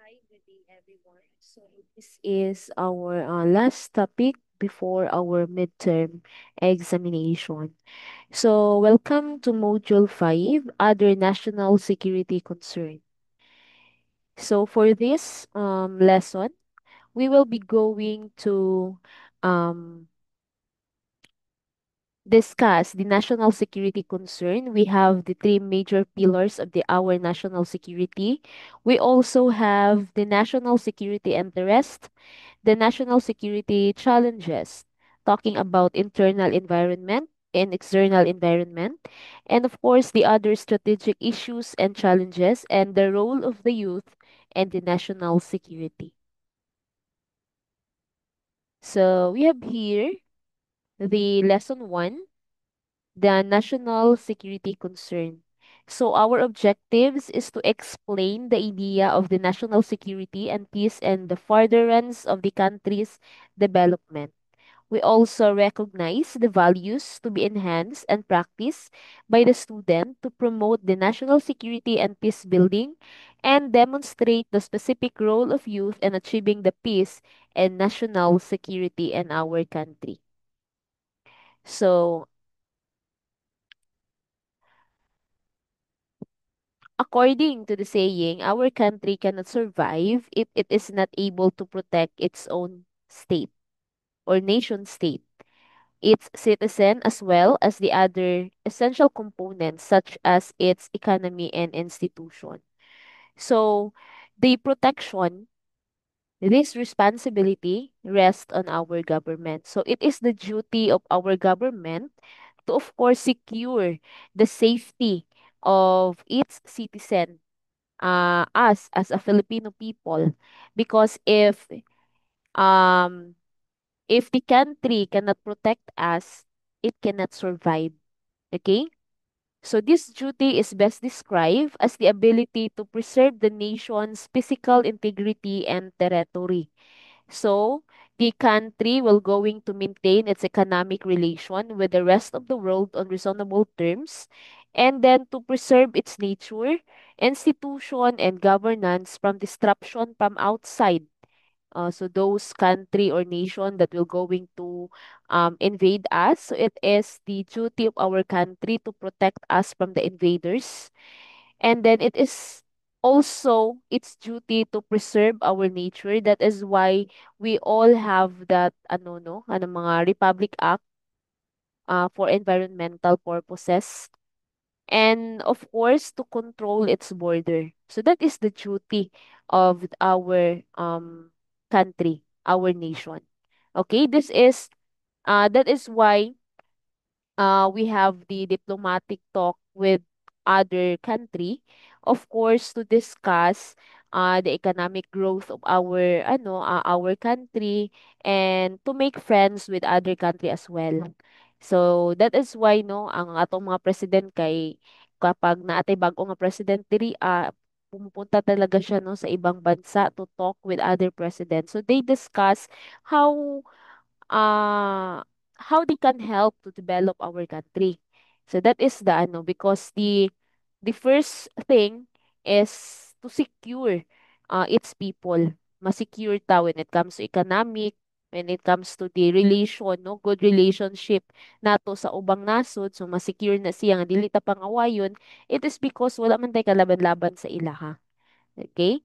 Hi, good day, everyone. So, this is our last topic before our midterm examination. So, welcome to Module 5, Other National Security Concern. So, for this lesson, we will be going to um, discuss the national security concern. We have the three major pillars of our national security. We also have the national security interest, the national security challenges, talking about internal environment and external environment, and of course, the other strategic issues and challenges, and the role of the youth and the national security. So we have here the lesson one, the national security concern. So our objectives is to explain the idea of the national security and peace and the furtherance of the country's development. We also recognize the values to be enhanced and practiced by the student to promote the national security and peace building and demonstrate the specific role of youth in achieving the peace and national security in our country. So, according to the saying, our country cannot survive if it is not able to protect its own state or nation state, its citizen, as well as the other essential components such as its economy and institution. So, the protection, this responsibility rests on our government. So, it is the duty of our government to, of course, secure the safety of its citizen, us as a Filipino people, because um if the country cannot protect us, it cannot survive. Okay? So this duty is best described as the ability to preserve the nation's physical integrity and territory. So the country will going to maintain its economic relation with the rest of the world on reasonable terms, and then to preserve its nature, institution, and governance from disruption from outside. So those country or nation that will going to invade us. So it is the duty of our country to protect us from the invaders. And then it is also its duty to preserve our nature. That is why we all have that ano no, ano mga Republic Act for environmental purposes. And of course to control its border. So that is the duty of our country, our nation. Okay, this is that is why we have the diplomatic talk with other country, of course, to discuss the economic growth of our country, and to make friends with other country as well. So that is why no ang atong mga president kay kapag naatay bag-o nga president diri pumupunta talaga siya no sa ibang bansa to talk with other presidents. So they discuss how uh how they can help to develop our country. So that is the ano because the first thing is to secure its people. Masecure ta when it comes to economic, when it comes to the relation, no, good relationship nato sa ubang nasod, so masecure na siya nga dili ta pangawayon. It is because wala man tay kalaban-laban sa ilaha. Okay?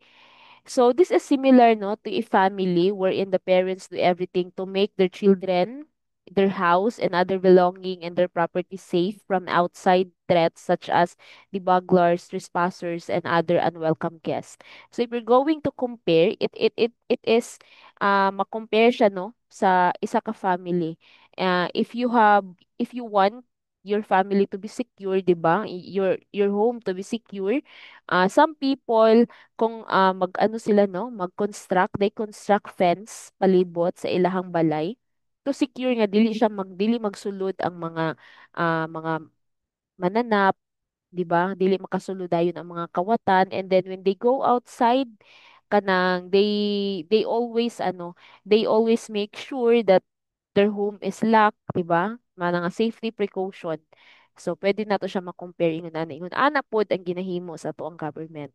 So this is similar no to a family wherein the parents do everything to make their children, their house and other belonging and their property safe from outside threats such as the burglars, trespassers and other unwelcome guests. So if you're going to compare, it is ma-compare siya no sa isa ka family. If you want your family to be secure, 'di ba? Your home to be secure. Some people kung mag-ano sila no, mag-construct, they construct fence palibot sa ilahang balay to secure nga dili magsulod ang mga mananap, 'di ba? Dili makasulod dayon ang mga kawatan, and then when they go outside kanang they always they always make sure that their home is locked, 'di ba? Mga nga safety precaution. So pwede nato siya ma-compare ingon ana pod ang ginahimo sa ato ang government.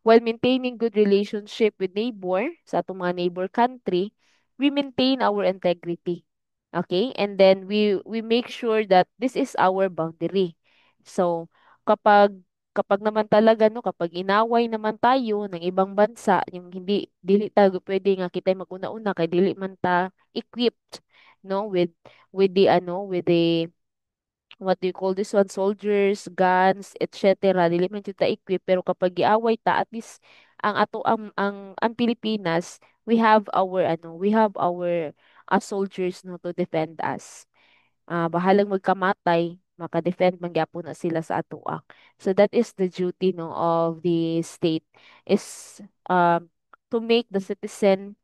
While maintaining good relationship with neighbor sa atong mga neighbor country, we maintain our integrity. Okay? And then we make sure that this is our boundary. So kapag kapag naman talaga no kapag inaway naman tayo ng ibang bansa yung hindi dili tayo pwede nga kita maguna-una kay dili man ta equipped no with the with the what do you call this one, soldiers, guns, etc. Dili man jud ta equip pero kapag giaway ta at least ang ato ang Pilipinas, we have our soldiers no to defend us. Bahalang magkamatay, maka-defend man gyapon na sila sa atoa. So that is the duty no of the state is to make the citizen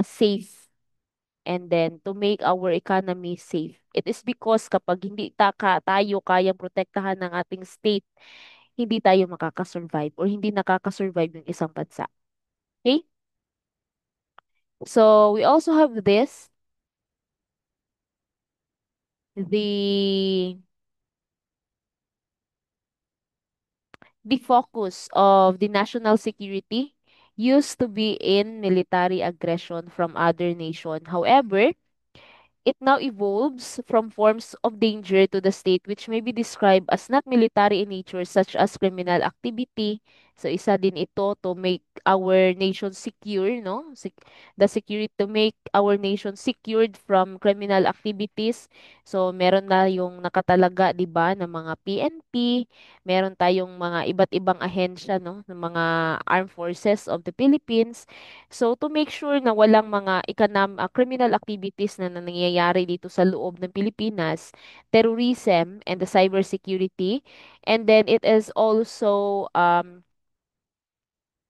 safe and then to make our economy safe. It is because kapag hindi tayo kayang protektahan ng ating state, hindi tayo makakasurvive or hindi nakakasurvive yung isang bansa. Okay? So we also have the the focus of the national security used to be in military aggression from other nation. However, it now evolves from forms of danger to the state which may be described as not military in nature such as criminal activity. So isa din ito to make our nation secure, no? The security to make our nation secured from criminal activities. So meron na yung nakatalaga, 'di ba, ng mga PNP, meron tayong mga iba't ibang ahensya, no, ng mga armed forces of the Philippines. So to make sure na walang mga criminal activities na nangyayari dito sa loob ng Pilipinas, terrorism and the cybersecurity, and then it is also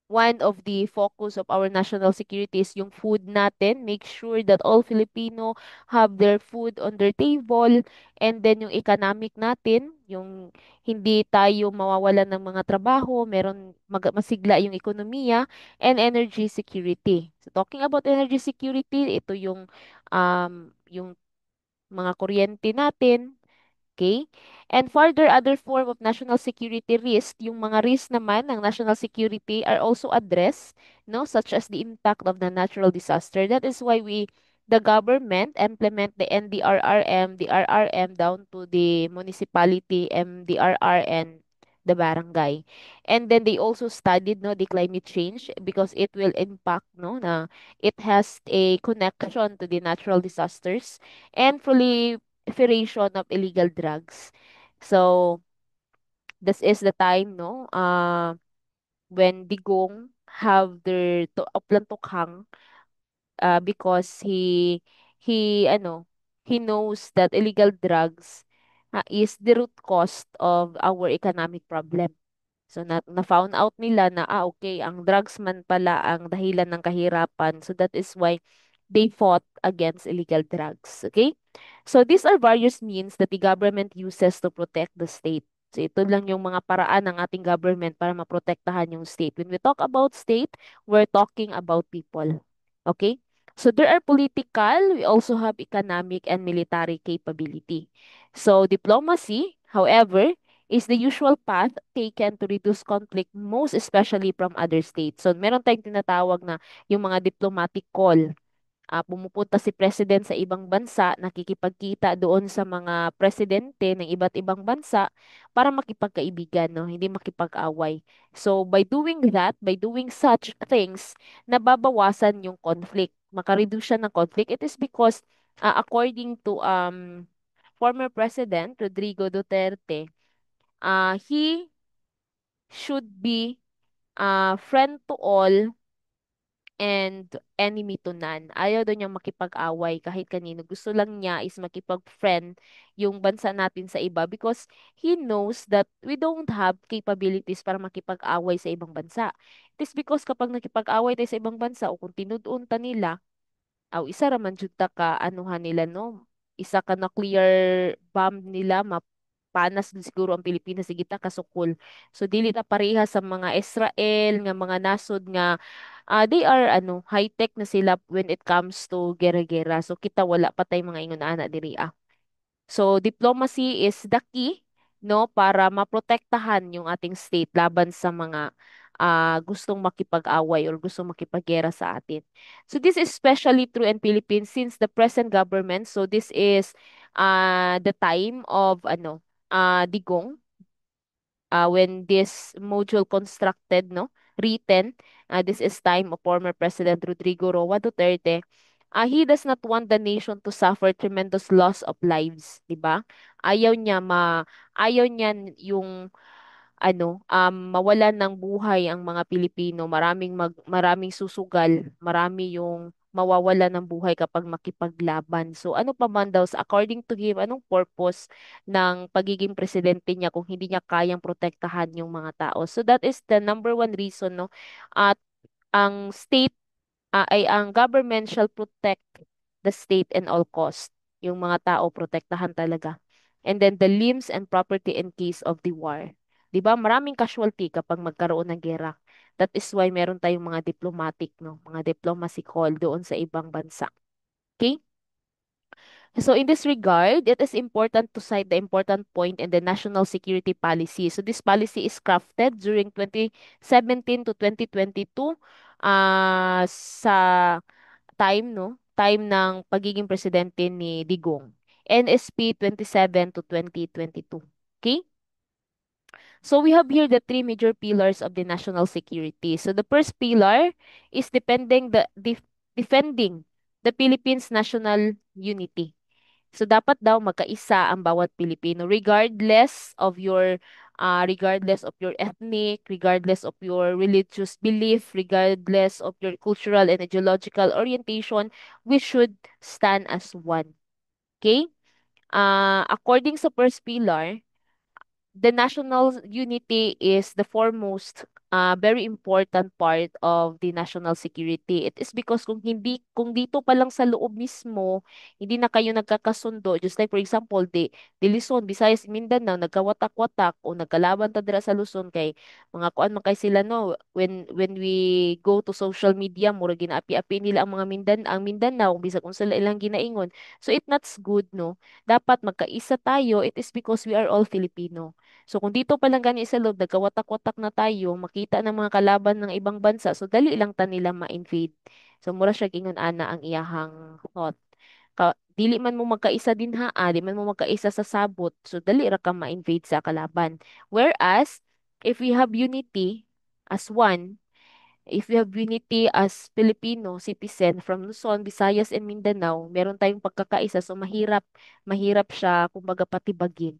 one of the focus of our national security is yung food natin. Make sure that all Filipino have their food on their table. And then yung economic natin, yung hindi tayo mawawalan ng mga trabaho, masigla yung ekonomiya, and energy security. So talking about energy security, ito yung mga kuryente natin. Okay? And further, other form of national security risk, yung mga risk naman ng national security are also addressed, no, such as the impact of the natural disaster. That is why the government implement the NDRRM, the RRM down to the municipality, MDRR, and the barangay. And then they also studied no the climate change because it will impact no na it has a connection to the natural disasters and proliferation of illegal drugs. So this is the time no when Digong have their plantukhang because he knows that illegal drugs is the root cause of our economic problem. So na-found out nila na okay, ang drugs man pala ang dahilan ng kahirapan. So that is why they fought against illegal drugs. Okay? So these are various means that the government uses to protect the state. So ito lang yung mga paraan ng ating government para maprotektahan yung state. When we talk about state, we're talking about people. Okay? So there are political, we also have economic and military capability. So diplomacy, however, is the usual path taken to reduce conflict, most especially from other states. So meron tayong tinatawag na yung mga diplomatic call. Pumupunta si president sa ibang bansa, nakikipagkita doon sa mga presidente ng iba't ibang bansa para makipagkaibigan, no? Hindi makipag-away. So, by doing such things, nababawasan yung conflict. Makareduce siya ng conflict. It is because, according to former President Rodrigo Duterte, he should be friend to all and enemy to none. Ayaw daw niyang makipag-away kahit kanino. Gusto lang niya is makipag-friend yung bansa natin sa iba because he knows that we don't have capabilities para makipag-away sa ibang bansa. It is because kapag nakipag-away tayo sa ibang bansa o kung tinuduon ta nila, isa raman jud ta ka anuhan nila no. Isa ka nuclear bomb nila mapanas din siguro ang Pilipinas sige ta kasukol. So dili ta pareha sa mga Israel nga mga nasod nga they are high-tech na sila when it comes to gera-gera. So kita wala pa tay mga ingon ana diri. So diplomacy is the key no, para maprotektahan yung ating state laban sa mga gustong makipag-away or gustong makipaggera sa atin. So this is especially true in Philippines since the present government, so this is the time of Digong, when this module constructed, no, written, this is time of former President Rodrigo Roa Duterte. He does not want the nation to suffer tremendous loss of lives, 'di ba? Ayaw niya yung mawalan ng buhay ang mga Pilipino, maraming susugal, marami yung mawawala ng buhay kapag makipaglaban. So ano pa man daw, according to him, anong purpose ng pagiging presidente niya kung hindi niya kayang protektahan yung mga tao? So that is the number one reason, no? At ang state ang government shall protect the state in all cost. Yung mga tao protektahan talaga. And then the limbs and property in case of the war. 'Di ba? Maraming casualty kapag magkaroon ng gera. That is why meron tayong mga diplomatic, no, mga diplomacy call doon sa ibang bansa. Okay? So in this regard, it is important to cite the important point in the national security policy. So this policy is crafted during 2017 to 2022 sa time, no? Time ng pagiging presidente ni Digong. NSP 27 to 2022. Okay? So we have here the three major pillars of the national security. So the first pillar is defending the Philippines' national unity. So dapat daw magkaisa ang bawat Pilipino regardless of your ethnic, regardless of your religious belief, regardless of your cultural and ideological orientation, we should stand as one. Okay? According sa first pillar, the national unity is the foremost very important part of the national security. It is because kung dito pa lang sa loob mismo, hindi na kayo nagkakasundo, just like for example, di Luzon, Visayas, Mindanao, nagkawatak-watak o nagkalaban ta dira sa Luzon kay mga kuan man kay sila, no, when we go to social media mura ginaapi-api nila ang Mindanao bisag unsa sila ilang ginaingon. So it not good, no. Dapat magkaisa tayo. It is because we are all Filipino. So kung dito pa lang gani sa loob, nagkawatak-watak na tayo, makita ng mga kalaban ng ibang bansa, so dali lang ta nila ma-invade. So mura siya gingon ana ang iyahang thought. Dili man mo magkaisa din di man mo magkaisa sa sabot, so dali ra ka ma-invade sa kalaban. Whereas, if we have unity as one, if we have unity as Filipino citizen from Luzon, Visayas, and Mindanao, meron tayong pagkakaisa, so mahirap siya kumbaga patibagin.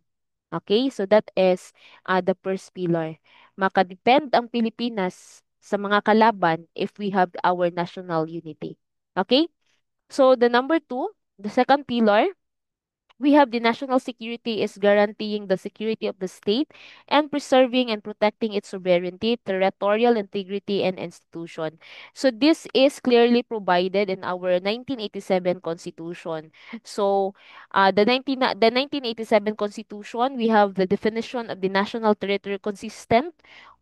Okay? So that is the first pillar. Makadepend ang Pilipinas sa mga kalaban if we have our national unity. Okay? So the number two, the second pillar, we have the national security is guaranteeing the security of the state and preserving and protecting its sovereignty, territorial integrity, and institution. So this is clearly provided in our 1987 Constitution. So the 1987 Constitution, we have the definition of the national territory consistent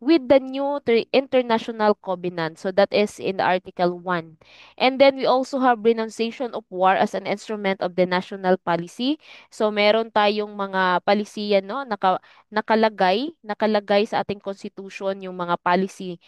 with the new international covenant. So that is in Article 1. And then we also have renunciation of war as an instrument of the national policy. So meron tayong mga palisiyan, no, nakalagay sa ating constitution yung mga policy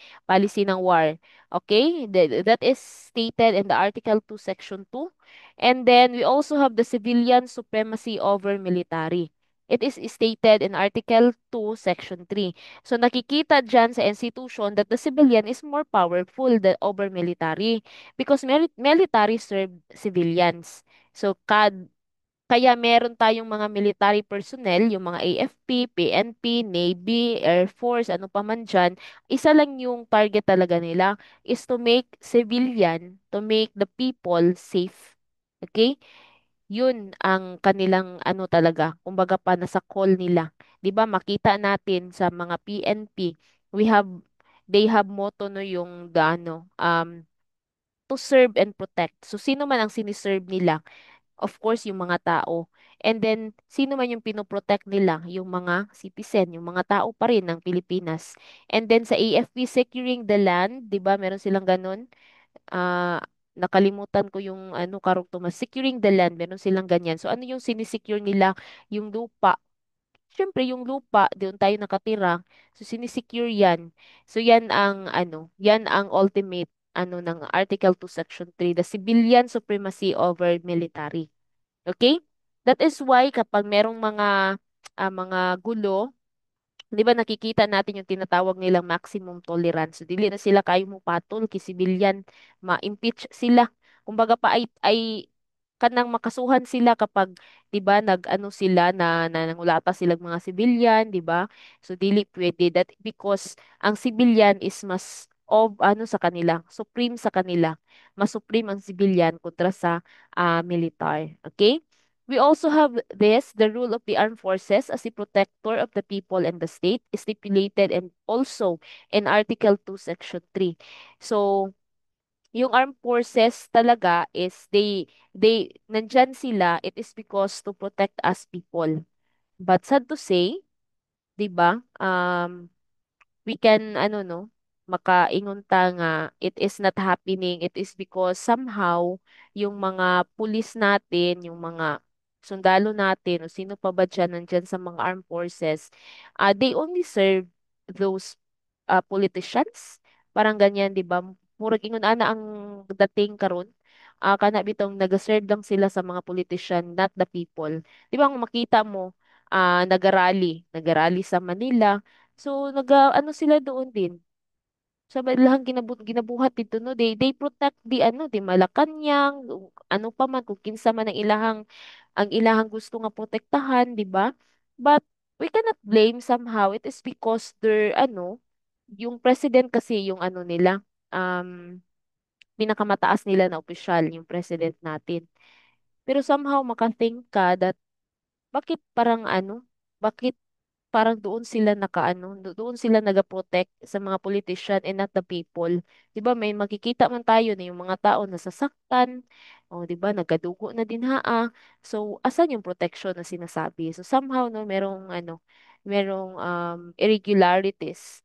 ng war. Okay? That is stated in the Article 2 Section 2. And then we also have the civilian supremacy over military. It is stated in Article 2 Section 3. So nakikita dyan sa institution that the civilian is more powerful than over military because military serve civilians. So kaya meron tayong mga military personnel, yung mga AFP, PNP, Navy, Air Force, ano pa man dyan, isa lang yung target talaga nila is to make the people safe. Okay? Yun ang kanilang ano talaga, kumbaga pa nasa call nila. 'Di ba makita natin sa mga PNP, we have they have motto, no, yung to serve and protect. So sino man ang siniserve nila? Of course, yung mga tao. And then, sino man yung pinoprotect nila? Yung mga citizen, yung mga tao pa rin ng Pilipinas. And then sa AFP, securing the land, di ba? Meron silang ganun. Ah, nakalimutan ko yung ano karugtong. Securing the land, meron silang ganyan. So ano yung sinisecure nila? Yung lupa. syempre yung lupa, doon tayo nakatira. So sinisecure yan. So yan ang yan ang ultimate ng Article 2 Section 3, the civilian supremacy over military. Okay? That is why kapag merong mga gulo, 'di ba nakikita natin yung tinatawag nilang maximum tolerance. So dili na sila kayo mo patol kay civilian, ma-impeach sila. Kumbaga pa ay kanang makasuhan sila kapag 'di ba nag-ano sila na nangulata silang mga civilian, 'di ba? So dili pwede that because ang civilian is mas of sa kanila, supreme sa kanila. Mas supreme ang civilian kontra sa militar. Okay? We also have the rule of the armed forces as the protector of the people and the state is stipulated and also in Article 2, Section 3. So, yung armed forces talaga is nandyan sila, it is because to protect us people. But sad to say, 'di ba? We can no makaingon ta nga it is not happening, it is because somehow yung mga pulis natin, yung mga sundalo natin o sino pa ba dyan nandyan sa mga armed forces, they only serve those politicians, parang ganyan, di ba? Murag ingon ana ang dating karon, kana bitong nag-serve lang sila sa mga politician, not the people. Di ba, kung makita mo, nagarally sa Manila. So, ano sila doon din. Sa ilang ginabuhat dito, no? They protect the Malacanang, ano pa man, kung kinsa man ang ilahang gusto nga protektahan, di ba? But, we cannot blame somehow. It is because yung president kasi yung nila, pinakamataas nila na opisyal, yung president natin. Pero somehow, makathink ka that, bakit parang bakit parang doon sila doon sila nagaprotect sa mga politician and not the people. 'Di ba may makikita man tayo na yung mga tao nasasaktan, o 'di ba nagadugo na din haa. So asan yung protection na sinasabi? So somehow no merong irregularities,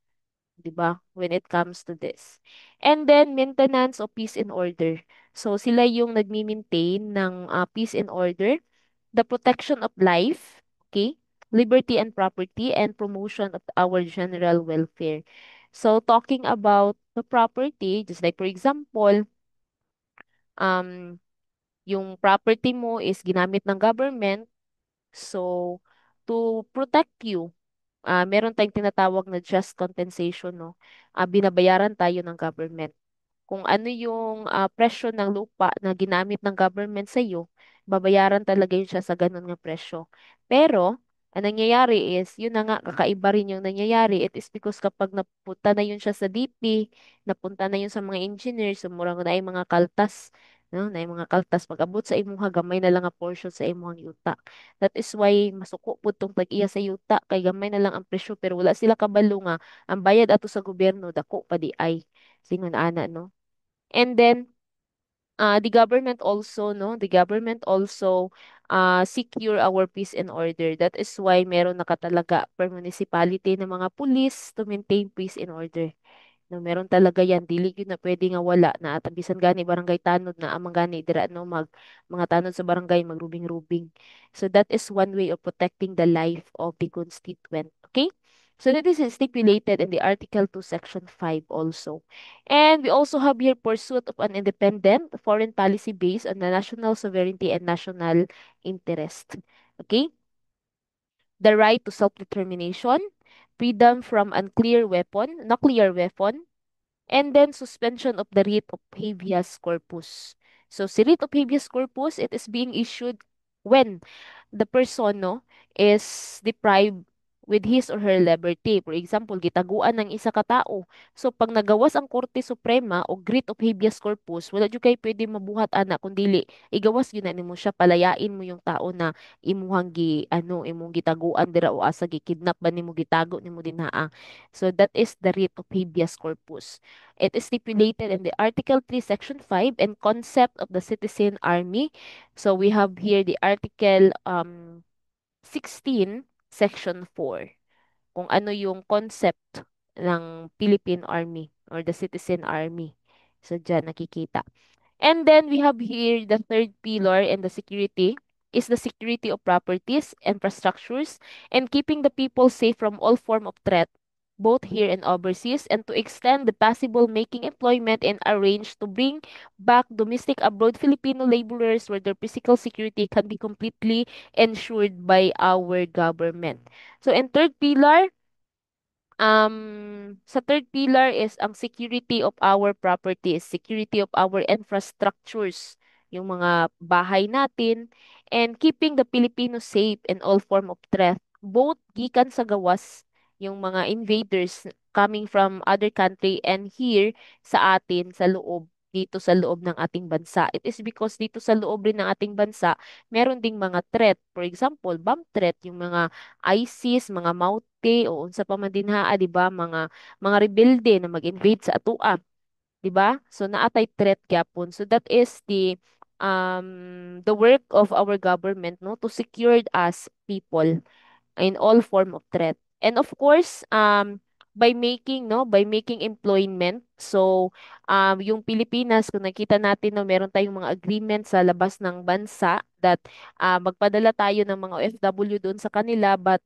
'di ba, when it comes to this. And then maintenance of peace and order. So sila yung nagmi-maintain ng peace and order, the protection of life, okay, liberty and property, and promotion of our general welfare. So talking about the property, just like for example, um, yung property mo is ginamit ng government, so to protect you, meron tayong tinatawag na just compensation, no? Binabayaran tayo ng government kung ano yung presyo ng lupa na ginamit ng government sa iyo, babayaran talaga yun siya sa ganun nga presyo. Pero, ang nangyayari is, yun na nga, kakaiba rin yung nangyayari. It is because kapag napunta na yun siya sa DP, napunta na yun sa mga engineers, sumurang na yung mga kaltas, no? Na yung mga kaltas, pag-abot sa imuha, gamay na lang ang portion sa imuhang yuta. That is why, masuko po tong tag-iya sa yuta, kay gamay na lang ang presyo, pero wala sila kabalo nga, ang bayad ato sa gobyerno, dako pa di ay. Singon ana, no? And then, the government also secure our peace and order. That is why meron nakatalaga per municipality ng mga police to maintain peace and order. No, meron talaga yan. Dili yun na pwede nga wala na at bisan gani barangay tanod na amang gani dira no mga tanod sa barangay magrubing-rubing. So that is one way of protecting the life of the constituent. Okay? So that is stipulated in the Article 2, Section 5 also. And we also have here pursuit of an independent foreign policy based on the national sovereignty and national interest. Okay? The right to self-determination, freedom from nuclear weapon, and then suspension of the writ of habeas corpus. So si writ of habeas corpus, it is being issued when the person no is deprived with his or her liberty. For example, gitaguan ng isa ka tao. So pag nagawas ang Korte Suprema o writ of habeas corpus, wala jud kay pwede mabuhat ana kundili igawas gyud na nimo siya, palayain mo yung tao na imong gitaguan dira o asa gikidnap ba nimo, gitago nimo dinhaa. So that is the writ of habeas corpus. It is stipulated in the Article 3, Section 5 and concept of the citizen army. So we have here the Article 16, Section 4. Kung ano yung concept ng Philippine Army or the citizen army. So dyan nakikita. And then we have here the third pillar and the security. is the security of properties, infrastructures, and keeping the people safe from all form of threat, both here and overseas, and to extend the possible making employment and arrange to bring back domestic abroad Filipino laborers where their physical security can be completely ensured by our government. So, in third pillar, sa third pillar is ang security of our properties, security of our infrastructures, yung mga bahay natin, and keeping the Filipinos safe in all form of threat, both gikan sa gawas, yung mga invaders coming from other country and here sa atin sa loob dito sa loob ng ating bansa. It is because dito sa loob rin ng ating bansa, meron ding mga threat. For example, bomb threat, yung mga ISIS, mga Maute, o unsa pa man dinhaa, 'di ba, mga rebelde na mag-invade sa atua, 'di ba? So naatay threat gyapon. So that is the work of our government, no, to secure us people in all form of threat. And of course, by making employment. So, yung Pilipinas, kung nakita natin na meron tayong mga agreement sa labas ng bansa that magpadala tayo ng mga OFW doon sa kanila, but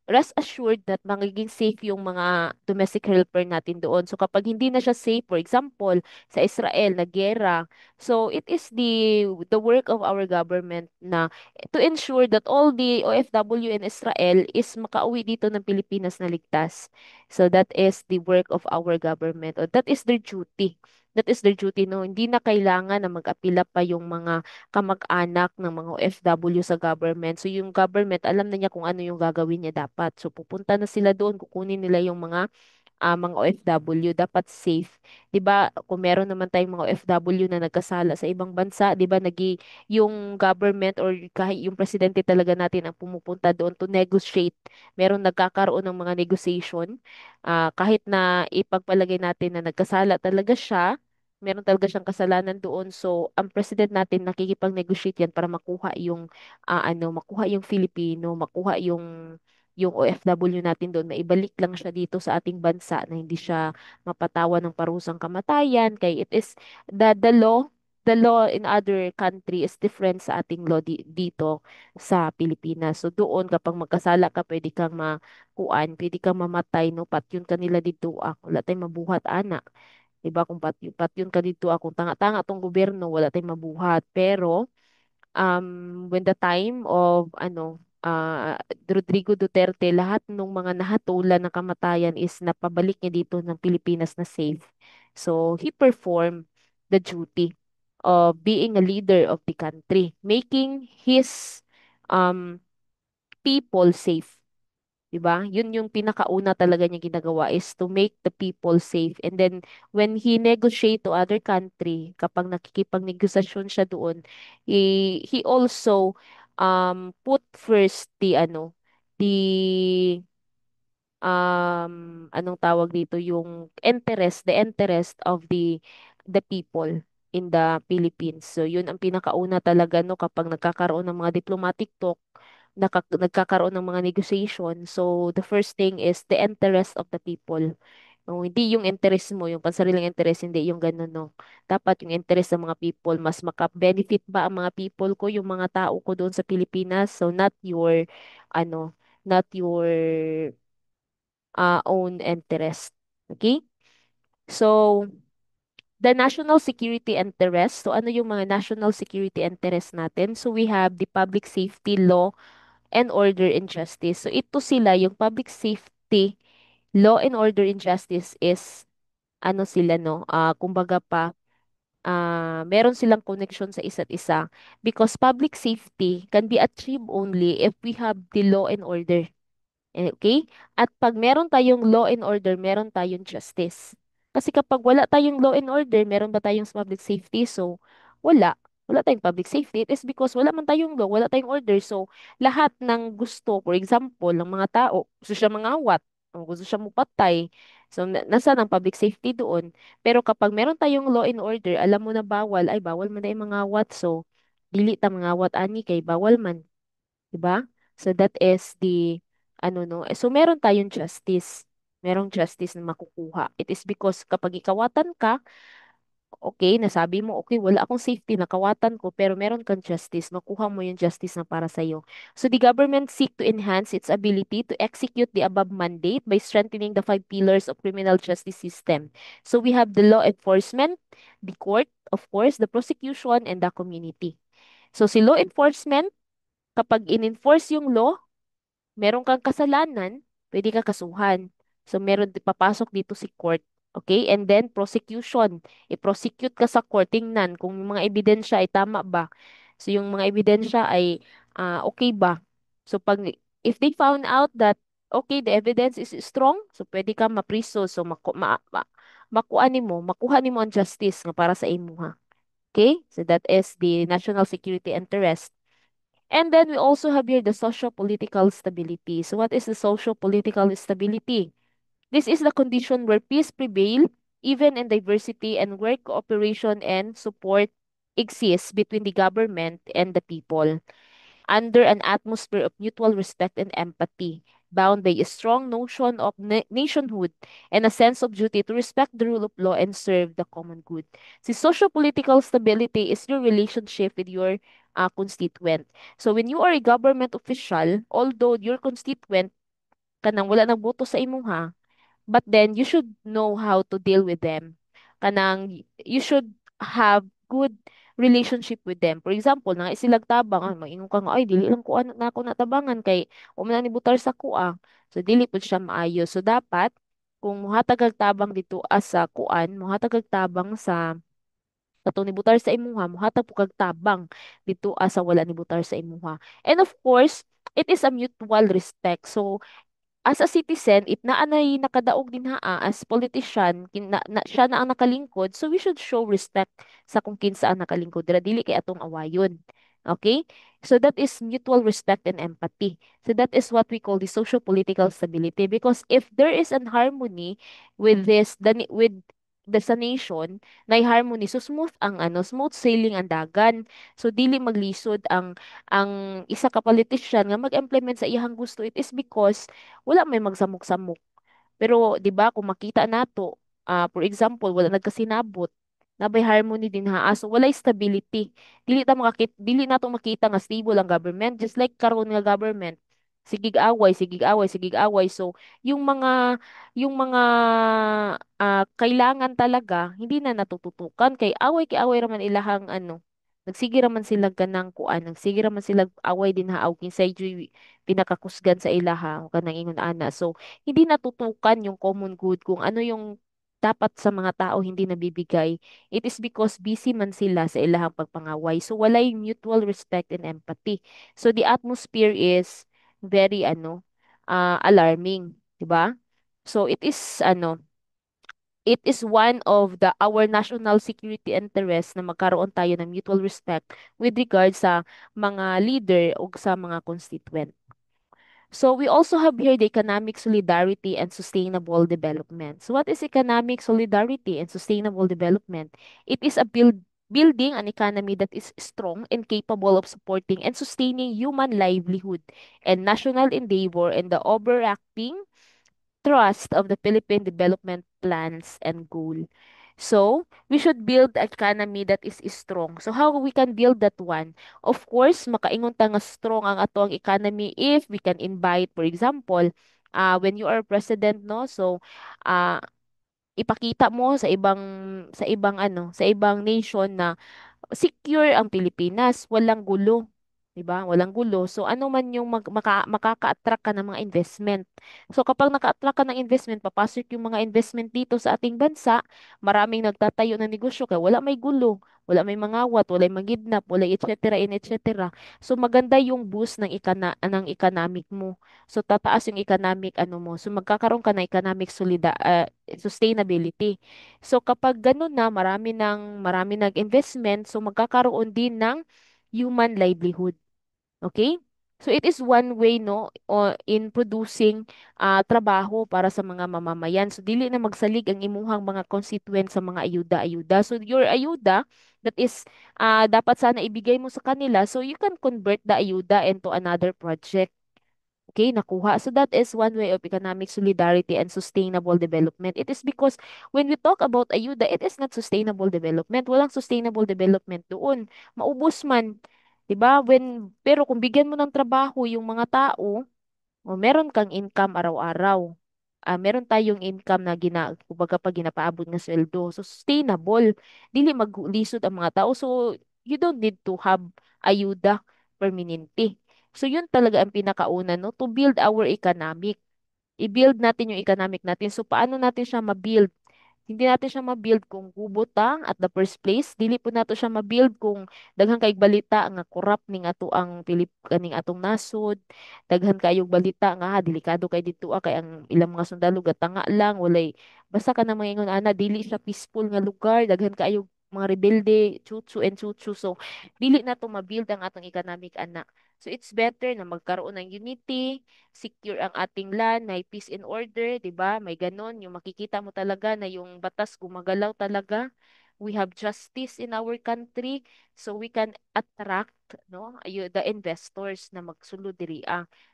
rest assured that magiging safe yung mga domestic helper natin doon. So kapag hindi na siya safe, for example, sa Israel na gera, so it is the work of our government na to ensure that all the OFW in Israel is makauwi dito ng Pilipinas na ligtas. So that is the work of our government, or that is their duty. That is their duty, no? Hindi na kailangan na mag-apila pa yung mga kamag-anak ng mga OFW sa government. So yung government, alam na niya kung ano yung gagawin niya dapat. So pupunta na sila doon, kukunin nila yung mga OFW, dapat safe. 'Di ba? Kung meron naman tayong mga OFW na nagkasala sa ibang bansa, 'di ba, yung government or kahit yung presidente talaga natin ang pumupunta doon to negotiate. Meron nagkakaroon ng mga negotiation. Kahit na ipagpalagay natin na nagkasala talaga siya, meron talaga siyang kasalanan doon. So, ang president natin nakikipag-negotiate yan para makuha yung Filipino, makuha yung OFW natin doon, maibalik lang siya dito sa ating bansa na hindi siya mapatawan ng parusang kamatayan. Kay it is the law in other country is different sa ating law dito sa Pilipinas. So doon kapag magkasala ka, pwede kang mamatay, no, patyon kanila dito, wala tayong mabuhat ana. Diba, kung patyon ka dito, kung tanga-tanga tong gobyerno, wala tayong mabuhat. Pero when the time of Rodrigo Duterte, lahat ng mga nahatulan ng kamatayan is napabalik niya dito ng Pilipinas na safe. So he performed the duty of being a leader of the country, making his um people safe. 'Di ba? Yun yung pinakauna talaga niya ginagawa, is to make the people safe. And then when he negotiate to other country, kapag nakikipag-negosasyon siya doon, he also put first the anong tawag dito, yung the interest of the people in the Philippines. So yun ang pinakauna talaga, no, kapag nagkakaroon ng mga diplomatic talk, nagkakaroon ng mga negotiation. So the first thing is the interest of the people. No, hindi yung interest mo, yung pansariling interest, hindi yung ganun, no. Dapat yung interest ng mga people, mas maka-benefit ba ang mga people ko, yung mga tao ko doon sa Pilipinas. So ano, not your own interest. Okay? So, the national security interest. So, ano yung mga national security interest natin? So, we have the public safety, law, and order and justice. So, ito sila, yung public safety, law and order and justice is, ano sila, no? Kumbaga pa, meron silang connection sa isa't isa. Because public safety can be achieved only if we have the law and order. Okay? At pag meron tayong law and order, meron tayong justice. Kasi kapag wala tayong law and order, meron ba tayong public safety? So, wala. Wala tayong public safety. It is because wala man tayong law, wala tayong order. So, lahat ng gusto, for example, ng mga tao, gusto siya mangawat, o gusto siya mupatay. So, nasaan ang public safety doon? Pero kapag meron tayong law and order, alam mo na bawal, ay bawal man na yung mangawat. So, dili ta mangawat ani kay bawal man. 'Di ba? So that is the no. So meron tayong justice. Merong justice na makukuha. It is because kapag ikawatan ka Okay, nasabi mo, okay, wala akong safety, nakawatan ko, pero meron kang justice, makuha mo yung justice na para sa'yo. So the government seek to enhance its ability to execute the above mandate by strengthening the five pillars of criminal justice system. So we have the law enforcement, the court, of course, the prosecution, and the community. So si law enforcement, kapag in-enforce yung law, meron kang kasalanan, pwede ka kasuhan. So, papasok dito si court. Okay? And then, prosecution. I-prosecute ka sa court, tingnan kung yung mga ebidensya ay tama ba. So, yung mga ebidensya ay okay ba. So, if they found out that, okay, the evidence is strong, so pwede ka mapriso. So, makuha ni mo ang justice nga para sa imuha. Okay? So, that is the national security interest. And then we also have here the socio-political stability. So what is the socio-political stability? This is the condition where peace prevail even in diversity and where cooperation and support exists between the government and the people under an atmosphere of mutual respect and empathy, bound by a strong notion of nationhood and a sense of duty to respect the rule of law and serve the common good. See, socio-political stability is your relationship with your constituent. So when you are a government official, although your constituent kanang wala nagboto sa imuha, but then you should know how to deal with them. You should have good relationship with them. For example, na isilag tabang, maingon ka nga, ay, dili lang ko ano na ako natabangan kay o man ni butar sa kuang. So, dili po siya maayo. So, dapat, kung muhatag og tabang dito sa kuan, muhatag og tabang sa katong nibutar sa imuha, muhatag po kag tabang dito sa wala nibutar sa imuha. And of course, it is a mutual respect. So, as a citizen, if naa nay nakadaog din as politician, siya na ang nakalingkod, so we should show respect sa kung kinsa ang nakalingkod. Dira dili kay atong awayon. Okay? So that is mutual respect and empathy. So that is what we call the socio-political stability because if there is an harmony with with the sa nation, na harmony, so smooth sailing ang dagan. So dili maglisod ang isa ka politician nga mag-implement sa iyang gusto. It is because wala may magsamok-samok. Pero 'di ba kung makita nato, for example, wala nagkasinabot, nabay harmony din so walay stability. Dili nato makita nga stable ang government just like karon nga government. Sigig away, sigig away, sigig away. So, yung mga yung mga kailangan talaga hindi na natututukan kay away raman ilahang nagsige raman sila ganang kuan, nagsige raman sila away din haaw kinsay joy pinakakusgan sa ilaha o kanang ingon ana. So, hindi natutukan yung common good kung ano yung dapat sa mga tao hindi nabibigay. It is because busy man sila sa ilahang pagpangaway. So, walay mutual respect and empathy. So, the atmosphere is very alarming, 'di ba? So, it is one of our national security interests na magkaroon tayo ng mutual respect with regard sa mga leader o sa mga constituent. So we also have here the economic solidarity and sustainable development. So what is economic solidarity and sustainable development? It is building an economy that is strong and capable of supporting and sustaining human livelihood and national endeavor and the overarching trust of the Philippine development plans and goal. So, we should build an economy that is strong. So, how we can build that one? Of course, makaingon ta nga strong ang ato ang economy if we can invite, for example, when you are president, no? So, uh, ipakita mo sa ibang nation na secure ang Pilipinas, walang gulo. 'Di ba? Walang gulo. So ano man yung makaka-attract ka ng mga investment. So kapag naka-attract ka ng investment, papasok yung mga investment dito sa ating bansa, maraming nagtatayo ng negosyo kaya wala may gulo, wala may mangawat, wala may mangidnap, wala et cetera and et cetera. So maganda yung boost ng economic mo. So tataas yung economic mo. So magkakaroon ka ng economic sustainability. So kapag ganun na, marami nag-investment, so magkakaroon din ng human livelihood. Okay? So it is one way no in producing trabaho para sa mga mamamayan. So dili na magsalig ang imuhang mga constituent sa mga ayuda-ayuda. So your ayuda that is dapat sana ibigay mo sa kanila so you can convert the ayuda into another project. Okay, nakuha. So that is one way of economic solidarity and sustainable development. It is because when we talk about ayuda, it is not sustainable development. Walang sustainable development doon. Maubos man. 'Di ba? Pero kung bigyan mo ng trabaho yung mga tao, o meron kang income araw-araw. Meron tayong income na kumbaga pag ginapaabot ng sweldo. So, sustainable. Dili maglisod ang mga tao. So, you don't need to have ayuda permanente. So, yun talaga ang pinakauna, no? To build our economic. I-build natin yung economic natin. So, paano natin siya ma-build? Hindi natin siya ma-build kung gubota at the first place. Dili po nato siya ma-build kung daghan kay balita nga corrupt ning ato ang kaning atong nasod. Daghan kayog balita nga delikado kay dito kay ang ilang mga sundalo gatanga lang walay basta ka na maingon ana dili siya peaceful nga lugar. Daghan kayog mga rebelde, chuchu and chuchu. So, dili na to ma-build ang atong economic ana. So, it's better na magkaroon ng unity, secure ang ating land, may peace and order, 'di ba? May ganon, yung makikita mo talaga na yung batas gumagalaw talaga. We have justice in our country so we can attract the investors na magsulod diri.